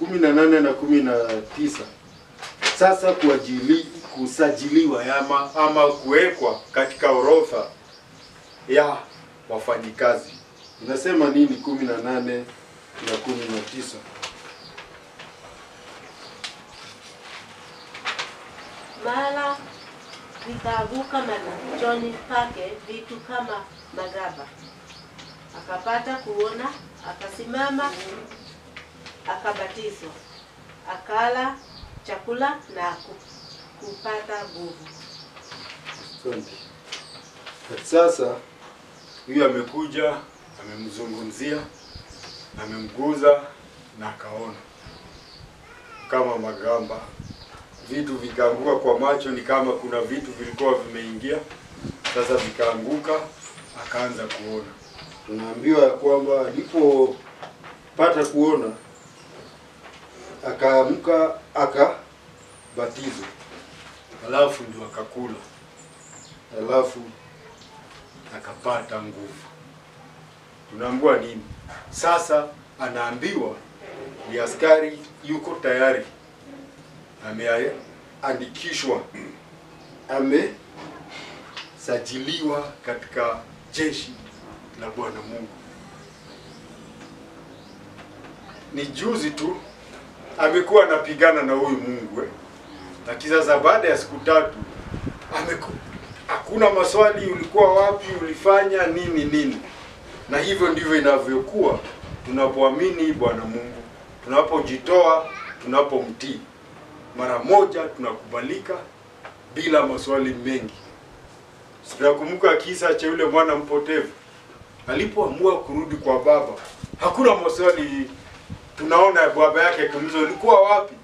18 na 19. Sasa kusajiliwa ama kuwekwa katika orodha ya wafanyikazi. Inasema nini 18 na 19? Mara vikaanguka machoni pake vitu kama magamba. Akapata kuona, akasimama, akabatizwa. Akala chakula na kupata nguvu. Asante. Sasa huyu amekuja, amemzungumzia, amemguza na akaona kama magamba. Vitu vikaanguka kwa macho, ni kama kuna vitu vilikuwa vimeingia, sasa vikaanguka, akaanza kuona. Tunaambiwa kwamba alipopata kuona, akaamka, akabatizwa, alafu ndio akakula, alafu akapata nguvu. Tunaambiwa nini? Sasa anaambiwa ni askari yuko tayari, ameandikishwa, amesajiliwa katika jeshi la Bwana Mungu. Ni juzi tu amekuwa anapigana na huyu Mungu, lakini sasa baada ya siku 3 hakuna maswali, ulikuwa wapi, ulifanya nini. Na hivyo ndivyo inavyokuwa tunapoamini Bwana Mungu, tunapojitoa, tunapomtii. Mara moja tunakubalika bila maswali mengi. Tunakumbuka kisa cha yule mwana mpotevu alipoamua kurudi kwa baba. Hakuna maswali. Tunaona baba yake akimuuliza, ulikuwa wapi?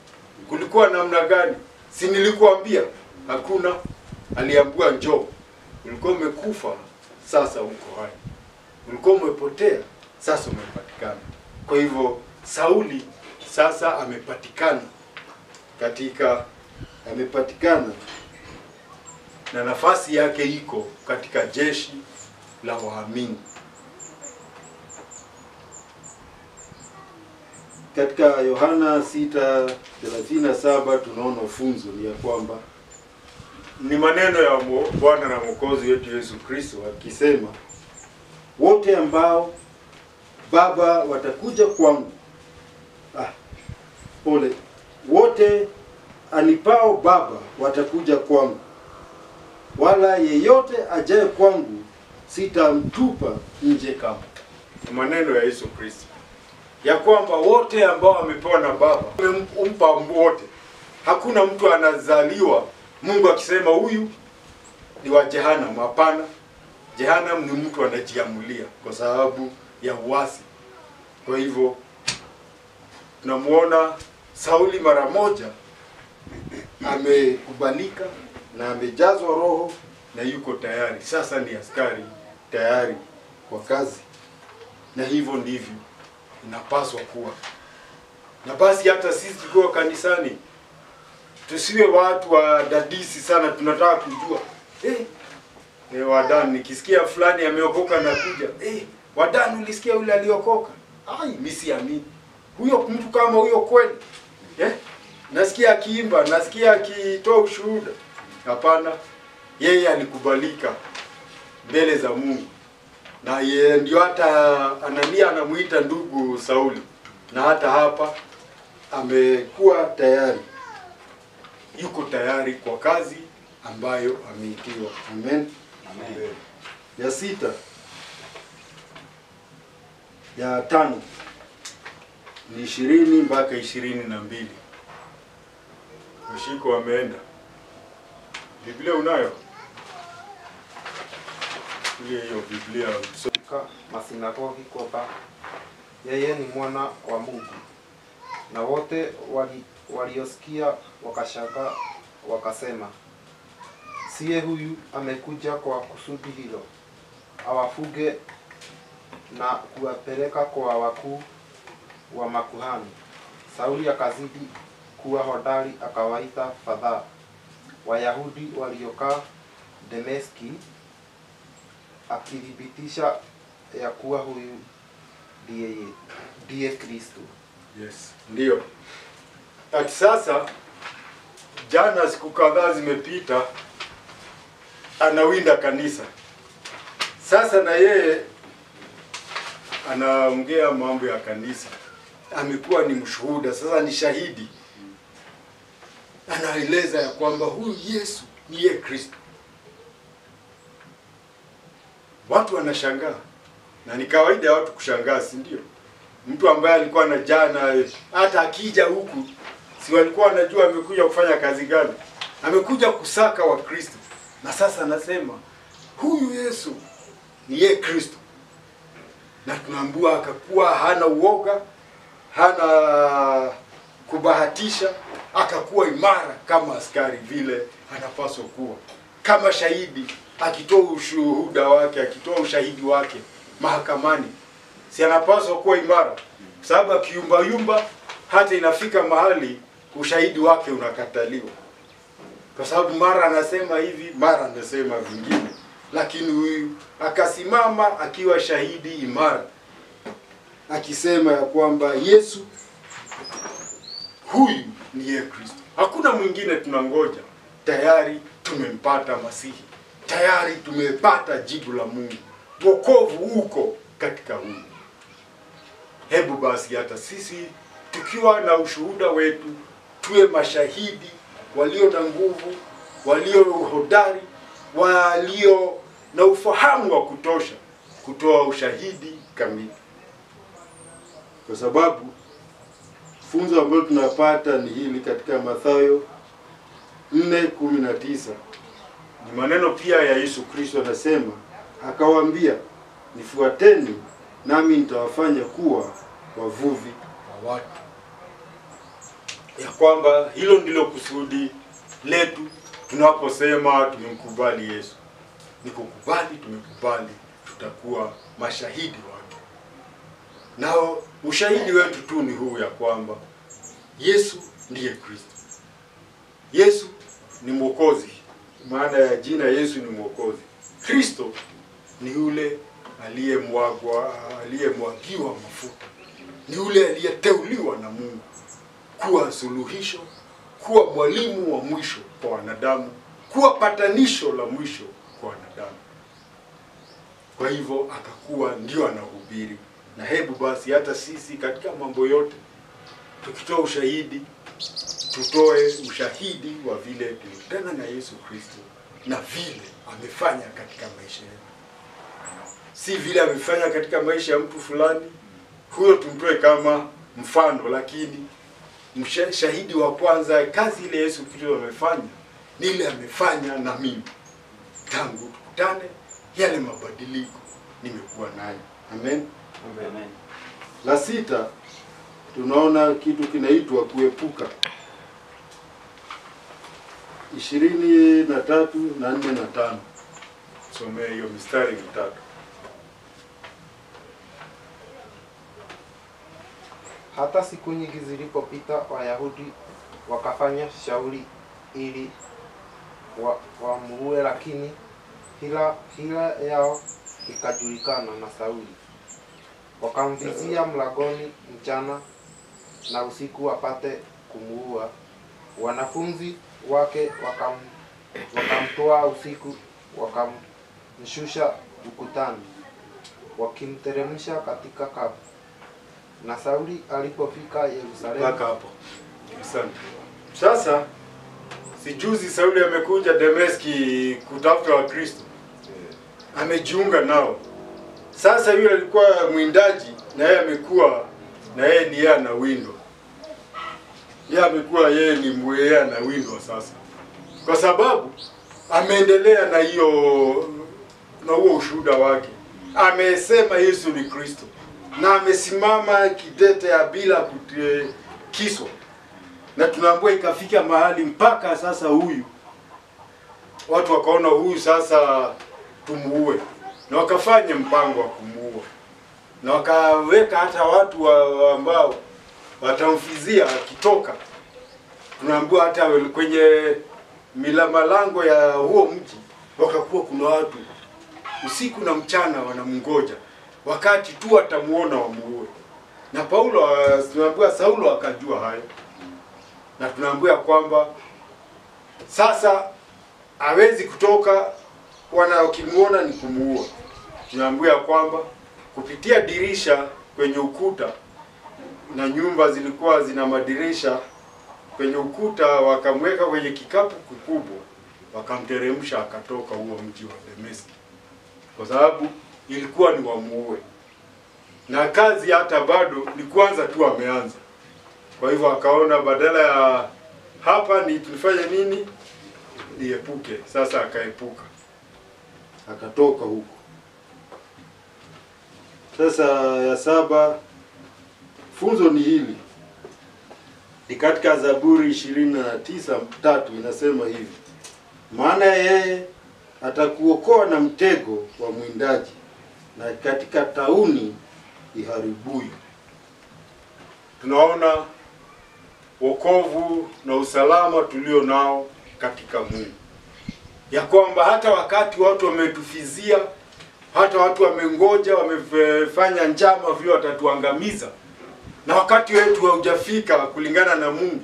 Kulikuwa namna gani? Si nilikuambia? Hakuna. Aliambiwa njoo. Ulikuwa umekufa, sasa uko hai. Ulikuwa umepotea, sasa umepatikana. Kwa hivyo Sauli sasa amepatikana na nafasi yake iko katika jeshi la waamini. Katika Yohana 6:37 tunaona funzo ya kwamba ni maneno ya Bwana na Mwokozi wetu Yesu Kristo akisema, wote ambao Baba watakuja kwangu, wote anipao Baba watakuja kwangu, wala yeyote ajaye kwangu sitamtupa nje kamwe. Maneno ya Yesu Kristo ya kwamba wote ambao wamepewa na Baba umpa wote. Hakuna mtu anazaliwa Mungu akisema huyu ni wa Jehanamu. Hapana. Jehanamu ni mtu anajiamulia kwa sababu ya uasi. Kwa hivyo tunamuona Sauli mara moja amekubalika na amejazwa roho na yuko tayari. Sasa ni askari tayari kwa kazi. Na hivyo ndivyo inapaswa kuwa. Na basi hata sisi tukiwa kanisani tusiwe watu wa dadisi sana, tunataka kujua wadani, nikisikia fulani ameokoka na kuja, wadani ulisikia yule aliokoka? Mimi siamini. Huyo mtu kama huyo kweli? Nasikia akiimba, nasikia akitoa ushuhuda. Hapana. Yeye alikubalika mbele za Mungu. Na yeye ndio hata Anania anamuita ndugu Sauli. Na hata hapa amekuwa tayari. Yuko tayari kwa kazi ambayo ameitiwa. Amen. Amen. Ya 6. Ya 5 ni 20 mpaka 22. Mshiko ameenda. Biblia unayo? Hiyo Biblia masinagogi kwamba yeye ni mwana wa Mungu. Na wote waliosikia wakashangaa wakasema, siye huyu amekuja kwa kusudi hilo, awafuge na kuwapeleka kwa wakuu wa makuhani. Sauli akazidi kuwa hodari, akawaita fadhaa Wayahudi waliokaa Dameski, akithibitisha ya kuwa huyu ndiye Kristo. Yes, ndio. Ati sasa jana siku kadhaa zimepita, anawinda kanisa. Sasa na yeye anaongea mambo ya kanisa. Amekuwa ni mshuhuda, sasa ni shahidi. Anaeleza ya kwamba huyu Yesu ndiye Kristo. Watu wanashangaa. Na ni kawaida ya watu kushangaa, si ndio? Mtu ambaye alikuwa na jana, hata akija huku, si walikuwa wanajua amekuja kufanya kazi gani? Amekuja kusaka wa Kristo. Na sasa anasema huyu Yesu ni yeye Kristo. Na tunaambiwa akakuwa hana uoga, hana kubahatisha, akakuwa imara kama askari vile anapaswa kuwa. Kama shahidi, akitoa ushuhuda wake, akitoa ushahidi wake mahakamani, si anapaswa kuwa imara? Sababu akiyumba yumba, hata inafika mahali ushahidi wake unakataliwa. Kwa sababu mara anasema hivi, mara anasema vingine. Lakini huyu akasimama akiwa shahidi imara, akisema ya kwamba Yesu huyu ndiye Kristo. Hakuna mwingine tunangoja. Tayari tumempata Masihi. Tayari tumepata jibu la Mungu. Wokovu uko katika huyu. Hebu basi hata sisi tukiwa na ushuhuda wetu tuwe mashahidi walio na nguvu, walio hodari, walio na ufahamu wa kutosha kutoa ushahidi kamili. Kwa sababu funzo ambalo tunapata ni hili katika Mathayo 4:19. Ni maneno pia ya Yesu Kristo, anasema, akawaambia, nifuateni nami nitawafanya kuwa wavuvi wa watu. Ya kwamba hilo ndilo kusudi letu tunaposema tumemkubali Yesu. Ni kukubali, tumekubali, tutakuwa mashahidi wake. Nao ushahidi wetu tu ni huu, ya kwamba Yesu ndiye Kristo. Yesu ni Mwokozi. Maana ya jina Yesu ni Mwokozi. Kristo ni yule aliyemwagiwa mafuta. Ni yule aliyeteuliwa na Mungu kuwa suluhisho, kuwa mwalimu wa mwisho kwa wanadamu, kuwa patanisho la mwisho kwa wanadamu. Kwa hivyo akakuwa ndio anahubiri. Na hebu basi hata sisi katika mambo yote tukitoa ushahidi, tutoe ushahidi wa vile tulikutana na Yesu Kristo na vile amefanya katika maisha yetu. Si vile amefanya katika maisha ya mtu fulani, huyo tumtoe kama mfano, lakini shahidi wa kwanza, kazi ile Yesu Kristo amefanya ni ile amefanya na mimi. Tangu tukutane, yale mabadiliko nimekuwa nayo. Amen. Amen. La 6, tunaona kitu kinaitwa kuepuka. 23 na 4 na 5. Somea hiyo mistari mitatu. Hata siku nyingi zilipopita, Wayahudi wakafanya shauri ili wamuue, lakini hila yao ikajulikana na Sauli. Wakamvizia mlangoni mchana na usiku wapate kumuua. Wanafunzi wake wakamtoa usiku, wakamshusha ukutani, wakimteremsha katika kapu. Na Sauli alipofika Yerusalemu. Mpaka hapo. Asante. Sasa sijuzi Sauli amekuja Dameski kutafuta wa Kristo. Amejiunga nao. Sasa yule alikuwa mwindaji na yeye amekuwa na yeye ni ana windo. Yeye amekuwa yeye ni mwea na windo sasa. Kwa sababu ameendelea na huo ushuhuda wake. Amesema Yesu ni Kristo. Na amesimama kidete ya bila akatikiswa, na tunaambiwa ikafika mahali mpaka sasa huyu watu wakaona huyu sasa tumuue, na wakafanya mpango wa kumuua, na wakaweka hata watu ambao watamfizia akitoka. Tunaambiwa hata kwenye malango ya huo mji wakakuwa kuna watu usiku na mchana wanamngoja, wakati tu atamuona wamuue. Na Paulo, tunaambiwa Saulo akajua hayo, na tunaambiwa kwamba sasa hawezi kutoka, wanaokimuona ni kumuua. Tunaambiwa kwamba kupitia dirisha kwenye ukuta, na nyumba zilikuwa zina madirisha kwenye ukuta, wakamweka kwenye kikapu kikubwa, wakamteremsha akatoka huo mji wa Dameski, kwa sababu ilikuwa ni wamuue, na kazi hata bado ni kwanza tu ameanza. Kwa hivyo akaona badala ya hapa ni tulifanya nini, niepuke. Sasa akaepuka, akatoka huko. Sasa ya 7, funzo ni hili. Ni katika Zaburi 29:3 inasema hivi: maana yeye atakuokoa na mtego wa mwindaji, na katika tauni iharibuyo. Tunaona wokovu na usalama tulio nao katika Mungu, ya kwamba hata wakati watu wametufizia, hata watu wamengoja, wamefanya njama vile watatuangamiza, na wakati wetu haujafika kulingana na Mungu,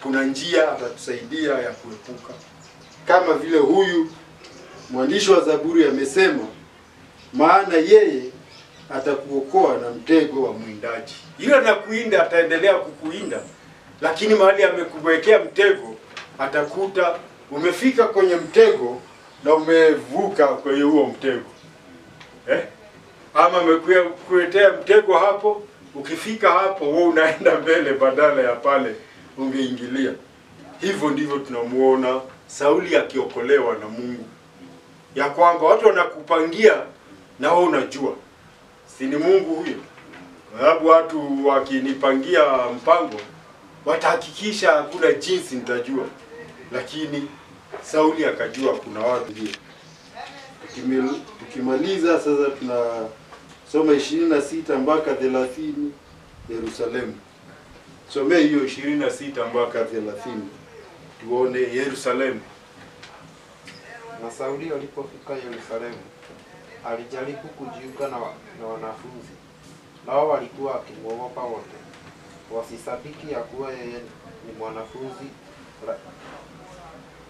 kuna njia atatusaidia ya kuepuka. Kama vile huyu mwandishi wa Zaburi amesema, maana yeye atakuokoa na mtego wa mwindaji. Yule anakuinda ataendelea kukuinda, lakini mahali amekuwekea mtego, atakuta umefika kwenye mtego na umevuka kwenye huo mtego. Ama amekuletea mtego hapo, ukifika hapo wewe unaenda mbele badala ya pale ungeingilia. Hivyo ndivyo tunamuona Sauli akiokolewa na Mungu, ya kwamba watu wanakupangia na wewe unajua si ni Mungu huyo. Kwa sababu watu wakinipangia mpango watahakikisha hakuna jinsi nitajua, lakini Sauli akajua kuna watu hiyo. Tukimaliza sasa tunasoma 26 mpaka 30 Yerusalemu. Somea hiyo 26 mpaka 30 tuone Yerusalemu. Na Sauli alipofika Yerusalemu, alijaribu kujiunga na wanafunzi, nao walikuwa wakimwogopa wote, wasisadiki ya kuwa yeye ni mwanafunzi.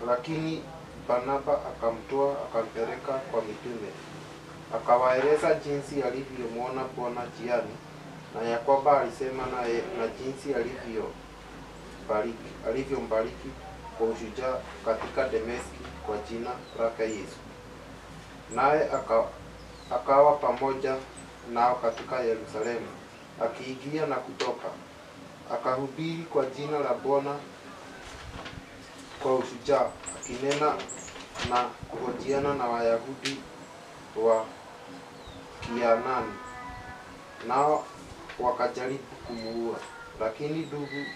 Lakini Barnaba akamtoa akampeleka kwa mitume, akawaeleza jinsi alivyomwona Bwana njiani, na ya kwamba alisema naye, na jinsi alivyombariki kwa ushujaa katika Dameski kwa jina lake Yesu. Naye akawa pamoja nao katika Yerusalemu, akiingia na kutoka, akahubiri kwa jina la Bwana kwa ushujaa, akinena na kuhojiana na Wayahudi wa Kianani, nao wakajaribu kumuua. Lakini ndugu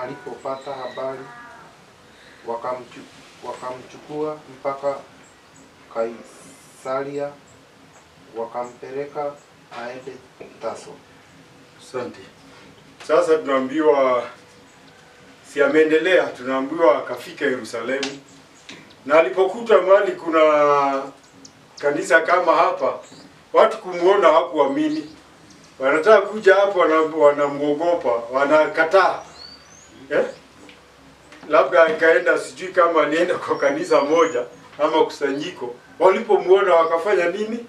alipopata habari, wakamchukua mpaka Kaisaria, wakampeleka aende Tarso. Asante. Sasa tunaambiwa si ameendelea, tunaambiwa akafika Yerusalemu, na alipokuta mahali kuna kanisa kama hapa, watu kumuona hawakuamini. Wanataka kuja hapo, wanamuogopa, wanakataa. Labda akaenda, sijui kama alienda kwa kanisa moja ama kusanyiko, walipomuona wakafanya nini?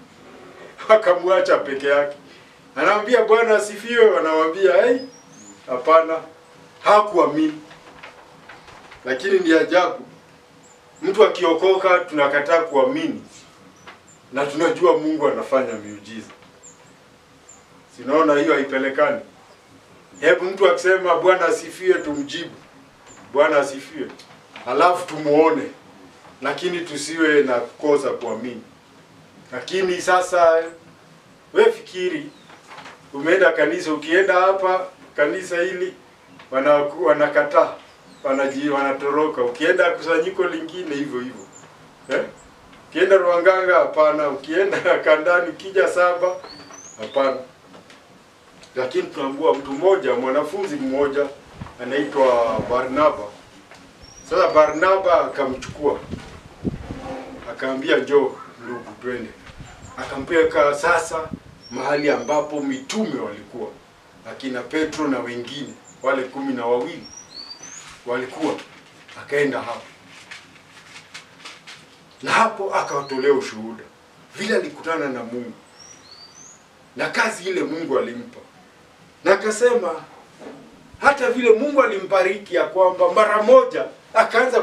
Wakamwacha peke yake. Anaambia Bwana asifiwe, wanamwambia hapana, hakuamini. Lakini ni ajabu, mtu akiokoka tunakataa kuamini, na tunajua Mungu anafanya miujiza. Sinaona hiyo haipelekani. Hebu mtu akisema Bwana asifiwe tumjibu Bwana asifiwe, alafu tumuone, lakini tusiwe na kukosa kuamini. Lakini sasa wewe fikiri, umeenda kanisa, ukienda hapa kanisa hili wanakataa, wanatoroka. Ukienda kusanyiko lingine hivyo hivyo. Ukienda Rwanganga hapana, ukienda Kandani ukija Saba hapana. Lakini tunaambua mtu mmoja, mwanafunzi mmoja anaitwa Barnaba. Sasa Barnaba akamchukua. Akaambia njoo ndugu twende. Akampeleka sasa mahali ambapo mitume walikuwa. Akina Petro na wengine, wale 12 walikuwa. Akaenda hapo. Na hapo akawatolea ushuhuda. Vile alikutana na Mungu. Na kazi ile Mungu alimpa. Na akasema hata vile Mungu alimbariki ya kwamba mara moja akaanza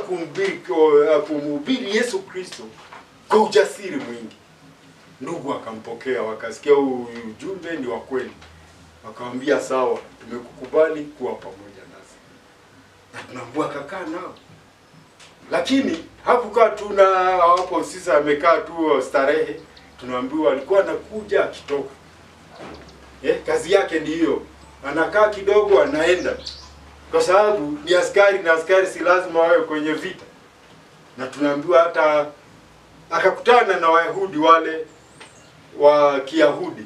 kumhubiri Yesu Kristo kwa ujasiri mwingi. Ndugu akampokea, wakasikia ujumbe ni wa kweli. Wakamwambia sawa, tumekukubali kuwa pamoja nasi. Na tunaambua akakaa nao. Lakini hakukaa tu na hapo sisi amekaa tu starehe. Tunaambiwa alikuwa anakuja akitoka. Kazi yake ni hiyo. Anakaa kidogo anaenda. Kwa sababu ni askari na askari si lazima wawe kwenye vita. Na tunaambiwa hata akakutana na Wayahudi wale wa Kiyahudi.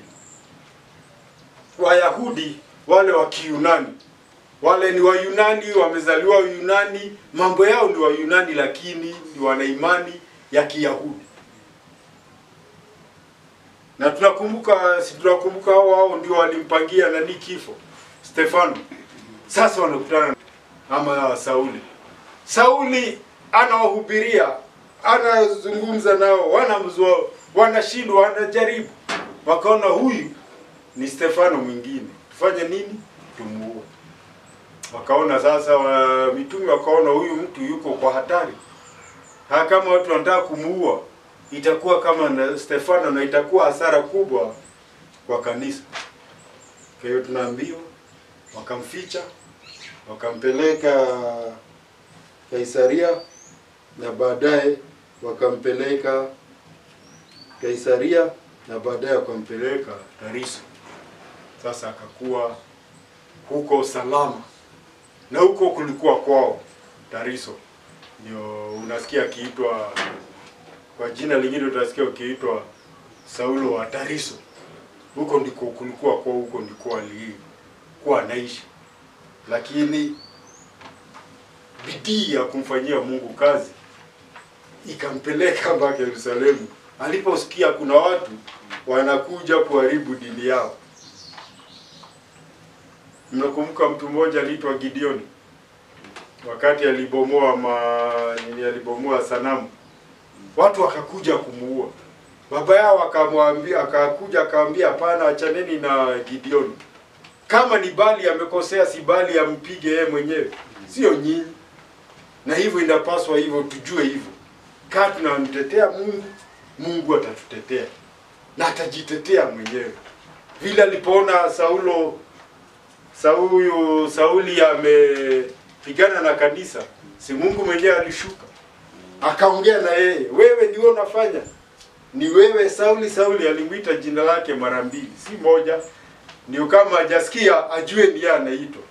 Wayahudi wale wa Kiyunani. Wale ni Wayunani, wamezaliwa Yunani, mambo yao ni Wayunani lakini ni wana imani ya Kiyahudi. Na tunakumbuka hao ndio walimpangia nani kifo, Stefano. Sasa wanakutana ama Sauli. Sauli anawahubiria, anazungumza nao, wanashindwa, wanajaribu. Wakaona huyu ni Stefano mwingine. Tufanye nini? Tumuue. Wakaona sasa mitume wakaona huyu mtu yuko kwa hatari. Kama watu wanataka kumuua, itakuwa kama na Stefano na itakuwa hasara kubwa kwa kanisa. Kwa hiyo tunaambiwa wakamficha, wakampeleka Kaisaria na baadaye wakampeleka Kaisaria na baadaye wakampeleka Tariso. Sasa akakuwa huko salama. Na huko kulikuwa kwao Tariso. Ndio unasikia akiitwa kwa jina lingine, utasikia ukiitwa Saulo wa Tariso. Huko ndiko kulikuwa kwa, huko ndiko alikuwa anaishi. Lakini bidii ya kumfanyia Mungu kazi ikampeleka mpaka Yerusalemu. Aliposikia kuna watu wanakuja kuharibu dini yao. Mnakumbuka mtu mmoja aliitwa Gideoni. Wakati alibomoa sanamu. Watu wakakuja kumuua. Baba yao akaambia hapana, achaneni na Gideoni. Kama ni Bali amekosea, si Bali ampige yeye mwenyewe, sio nyinyi. Na hivyo inapaswa hivyo, tujue hivyo. Kama tunamtetea Mungu, Mungu atatutetea. Na atajitetea mwenyewe. Vile alipoona Sauli amepigana na kanisa, si Mungu mwenyewe alishuka. Akaongea na yeye, wewe ndio unafanya. Ni wewe Sauli alimuita jina lake mara 2, si moja. Ndio kama hajasikia ajue ni yeye anaitwa.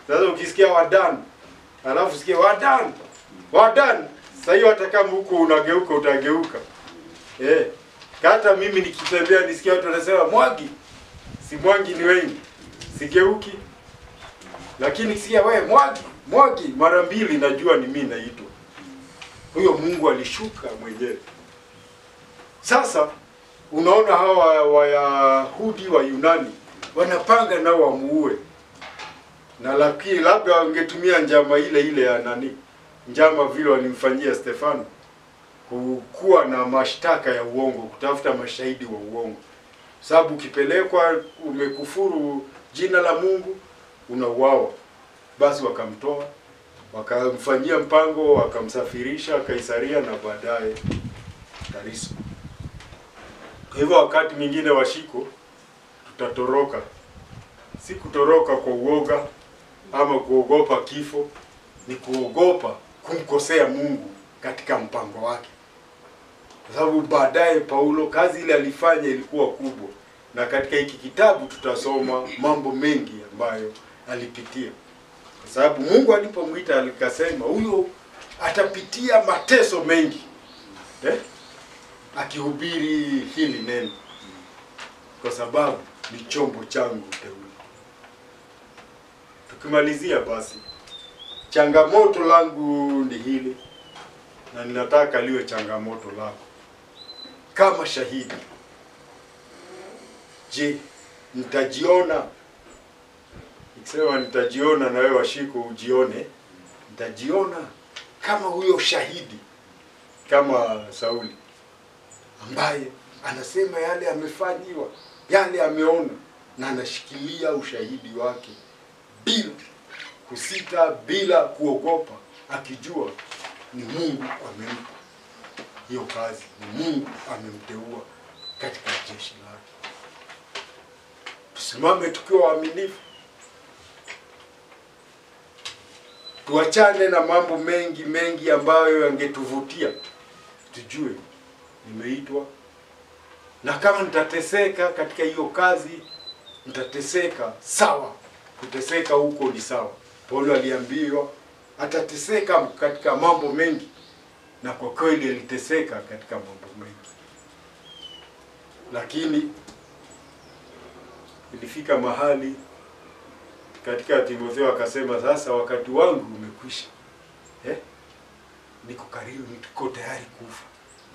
Sasa ukisikia Wadan, alafu sikia Wadan, sasa hiyo hata kama huko unageuka utageuka. Hata mimi nikitembea nisikia watu wanasema Mwangi. Si Mwangi ni wengi. Sigeuki. Lakini sikia wewe Mwangi mara 2 najua ni mimi naitwa. Huyo Mungu alishuka mwenyewe. Sasa unaona hawa Wayahudi wa Yunani wanapanga nao wamuue. Na lakini labda wangetumia njama ile ya nani? Njama vile walimfanyia Stefano. Kuwa na mashtaka ya uongo, kutafuta mashahidi wa uongo. Sababu ukipelekwa umekufuru jina la Mungu unauawa. Basi wakamtoa, wakamfanyia mpango, wakamsafirisha Kaisaria na baadaye Tariso. Kwa hivyo wakati mwingine washiko tutatoroka. Si kutoroka kwa uoga ama kuogopa kifo, ni kuogopa kumkosea Mungu katika mpango wake. Kwa sababu baadaye Paulo kazi ile alifanya ilikuwa kubwa. na katika hiki kitabu tutasoma mambo mengi ambayo alipitia, kwa sababu Mungu alipomwita alikasema huyo atapitia mateso mengi akihubiri hili neno, kwa sababu ni chombo changu teule. Tukimalizia basi, changamoto langu ni hili, na ninataka liwe changamoto lako kama shahidi. Je, nitajiona, nikisema nitajiona na wewe washiko ujione, nitajiona kama huyo shahidi, kama Sauli ambaye anasema yale amefanyiwa, yale ameona, na anashikilia ushahidi wake bila kusita, bila kuogopa, akijua ni Mungu amempa hiyo kazi, ni Mungu amemteua katika jeshi lake. Tusimame tukiwa waaminifu, tuachane na mambo mengi ambayo yangetuvutia. Tujue nimeitwa, na kama nitateseka katika hiyo kazi, nitateseka sawa. Kuteseka huko ni sawa. Paulo aliambiwa atateseka katika mambo mengi, na kwa kweli aliteseka katika mambo mengi. Lakini ilifika mahali katika Timotheo akasema, sasa wakati wangu umekwisha. Niko karibu, niko tayari kufa.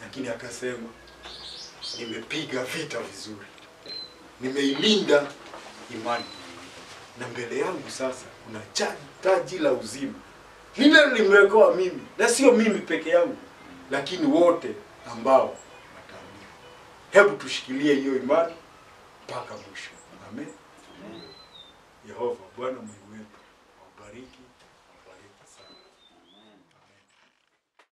Lakini akasema, nimepiga vita vizuri, nimeilinda imani, na mbele yangu sasa kuna taji la uzima. Lile limewekewa mimi, na sio mimi peke yangu, lakini wote ambao wataamini. Hebu tushikilie hiyo imani mpaka mwisho. Amen. Yehova Bwana Mungu wetu,